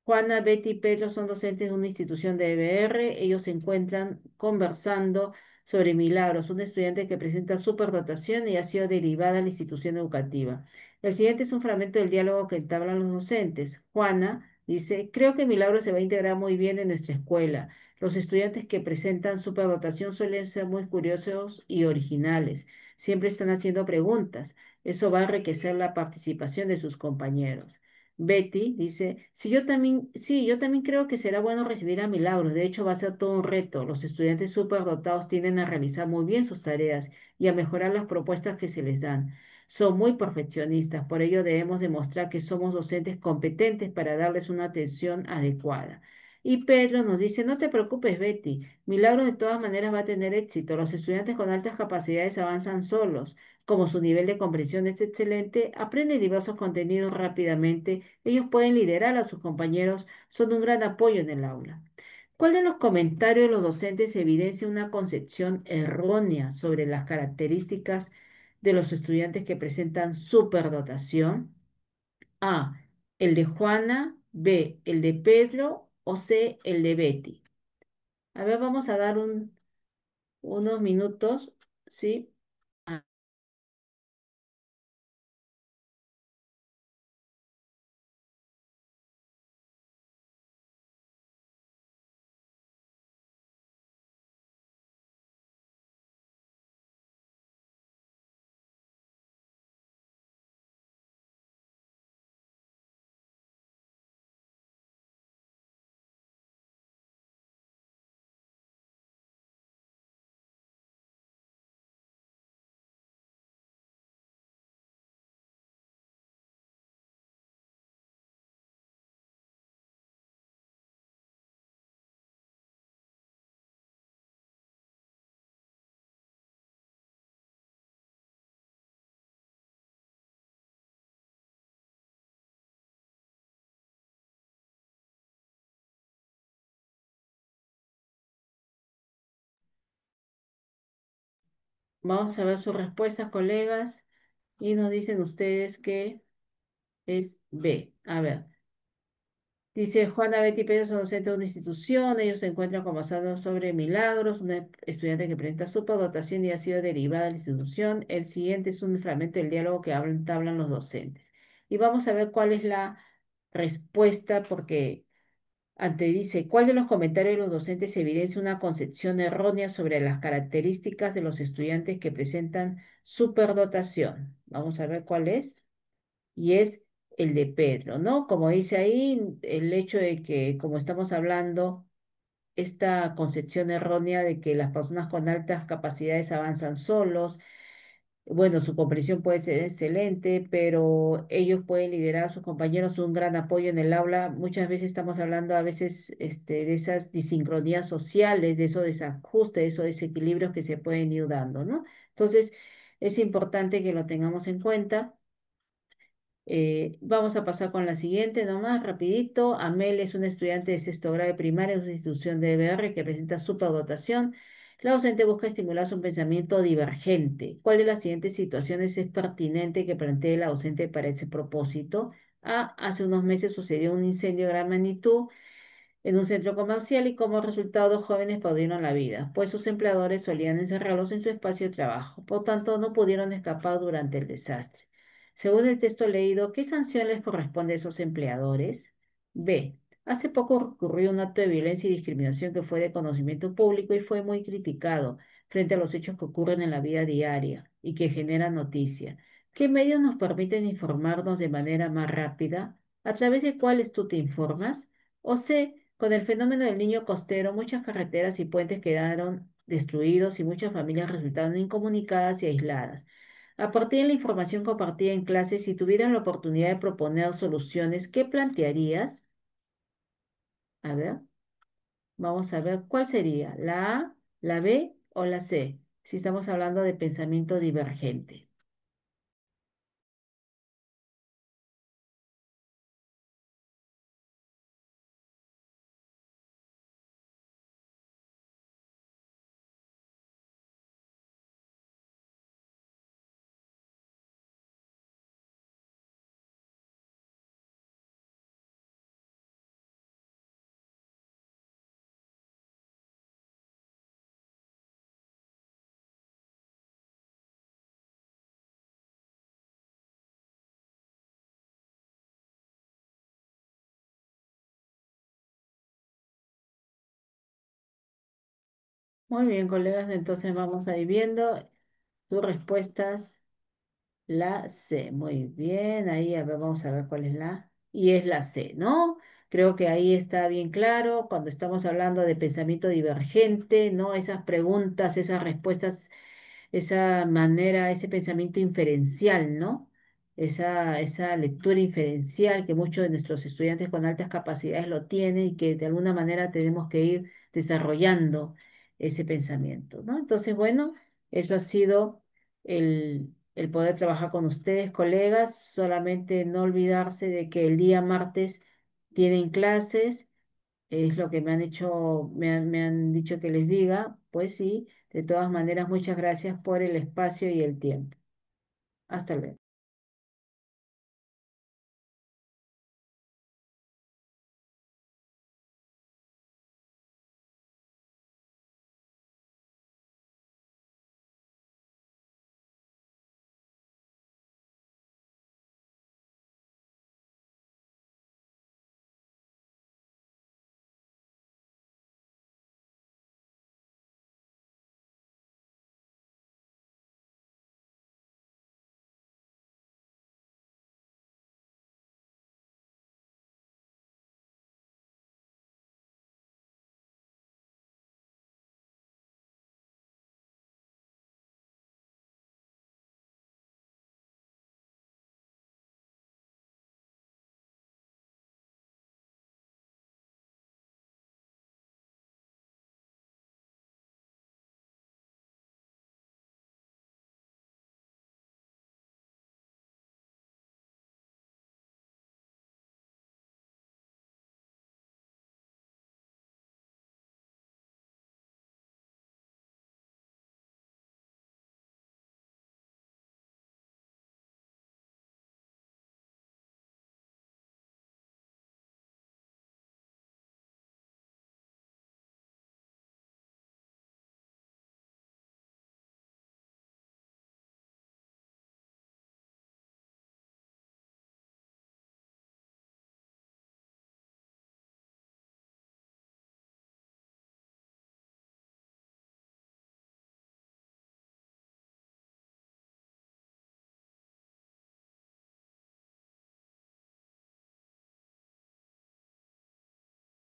Juana, Betty y Pedro son docentes de una institución de EBR. Ellos se encuentran conversando sobre Milagros, un estudiante que presenta superdotación y ha sido derivada a la institución educativa. El siguiente es un fragmento del diálogo que entablan los docentes. Juana dice, creo que Milagros se va a integrar muy bien en nuestra escuela. Los estudiantes que presentan superdotación suelen ser muy curiosos y originales. Siempre están haciendo preguntas. Eso va a enriquecer la participación de sus compañeros. Betty dice, sí, yo también creo que será bueno recibir a Milagros. De hecho, va a ser todo un reto. Los estudiantes superdotados tienden a realizar muy bien sus tareas y a mejorar las propuestas que se les dan. Son muy perfeccionistas, por ello debemos demostrar que somos docentes competentes para darles una atención adecuada. Y Pedro nos dice, no te preocupes, Betty, Milagros de todas maneras va a tener éxito. Los estudiantes con altas capacidades avanzan solos. Como su nivel de comprensión es excelente, aprenden diversos contenidos rápidamente, ellos pueden liderar a sus compañeros, son un gran apoyo en el aula. ¿Cuál de los comentarios de los docentes evidencia una concepción errónea sobre las características de los estudiantes que presentan superdotación? A, el de Juana; B, el de Pedro; o C, el de Betty. A ver, vamos a dar unos minutos, ¿sí? Vamos a ver sus respuestas, colegas, y nos dicen ustedes que es B. A ver, dice Juana, Betty y Pedro son docentes de una institución, ellos se encuentran conversando sobre Milagros, una estudiante que presenta superdotación y ha sido derivada de la institución. El siguiente es un fragmento del diálogo que hablan los docentes. Y vamos a ver cuál es la respuesta, porque ante dice, ¿cuál de los comentarios de los docentes evidencia una concepción errónea sobre las características de los estudiantes que presentan superdotación? Vamos a ver cuál es. Y es el de Pedro, ¿no? Como dice ahí, el hecho de que, como estamos hablando, esta concepción errónea de que las personas con altas capacidades avanzan solos, bueno, su comprensión puede ser excelente, pero ellos pueden liderar a sus compañeros, un gran apoyo en el aula. Muchas veces estamos hablando a veces de esas disincronías sociales, de esos desajustes, de esos desequilibrios que se pueden ir dando, ¿no? Entonces, es importante que lo tengamos en cuenta. Vamos a pasar con la siguiente nomás, rapidito. Amel es una estudiante de sexto grado de primaria en una institución de EBR que presenta superdotación. La docente busca estimular su pensamiento divergente. ¿Cuál de las siguientes situaciones es pertinente que plantee la docente para ese propósito? A, hace unos meses sucedió un incendio de gran magnitud en un centro comercial y como resultado dos jóvenes perdieron la vida, pues sus empleadores solían encerrarlos en su espacio de trabajo. Por tanto, no pudieron escapar durante el desastre. Según el texto leído, ¿qué sanción les corresponde a esos empleadores? B. Hace poco ocurrió un acto de violencia y discriminación que fue de conocimiento público y fue muy criticado frente a los hechos que ocurren en la vida diaria y que generan noticia. ¿Qué medios nos permiten informarnos de manera más rápida? ¿A través de cuáles tú te informas? O sé, con el fenómeno del niño costero, muchas carreteras y puentes quedaron destruidos y muchas familias resultaron incomunicadas y aisladas. A partir de la información compartida en clase, si tuvieran la oportunidad de proponer soluciones, ¿qué plantearías? A ver, vamos a ver cuál sería, la A, la B o la C, si estamos hablando de pensamiento divergente. Muy bien, colegas, entonces vamos a ir viendo tus respuestas. La C, muy bien, ahí a ver, vamos a ver cuál es la A. Y es la C, ¿no? Creo que ahí está bien claro cuando estamos hablando de pensamiento divergente, ¿no? Esas preguntas, esas respuestas, esa manera, ese pensamiento inferencial, ¿no? Esa lectura inferencial que muchos de nuestros estudiantes con altas capacidades lo tienen y que de alguna manera tenemos que ir desarrollando ese pensamiento, ¿no? Entonces, bueno, eso ha sido el poder trabajar con ustedes, colegas. Solamente no olvidarse de que el día martes tienen clases, es lo que me han hecho, me han dicho que les diga. Pues sí, de todas maneras, muchas gracias por el espacio y el tiempo. Hasta luego.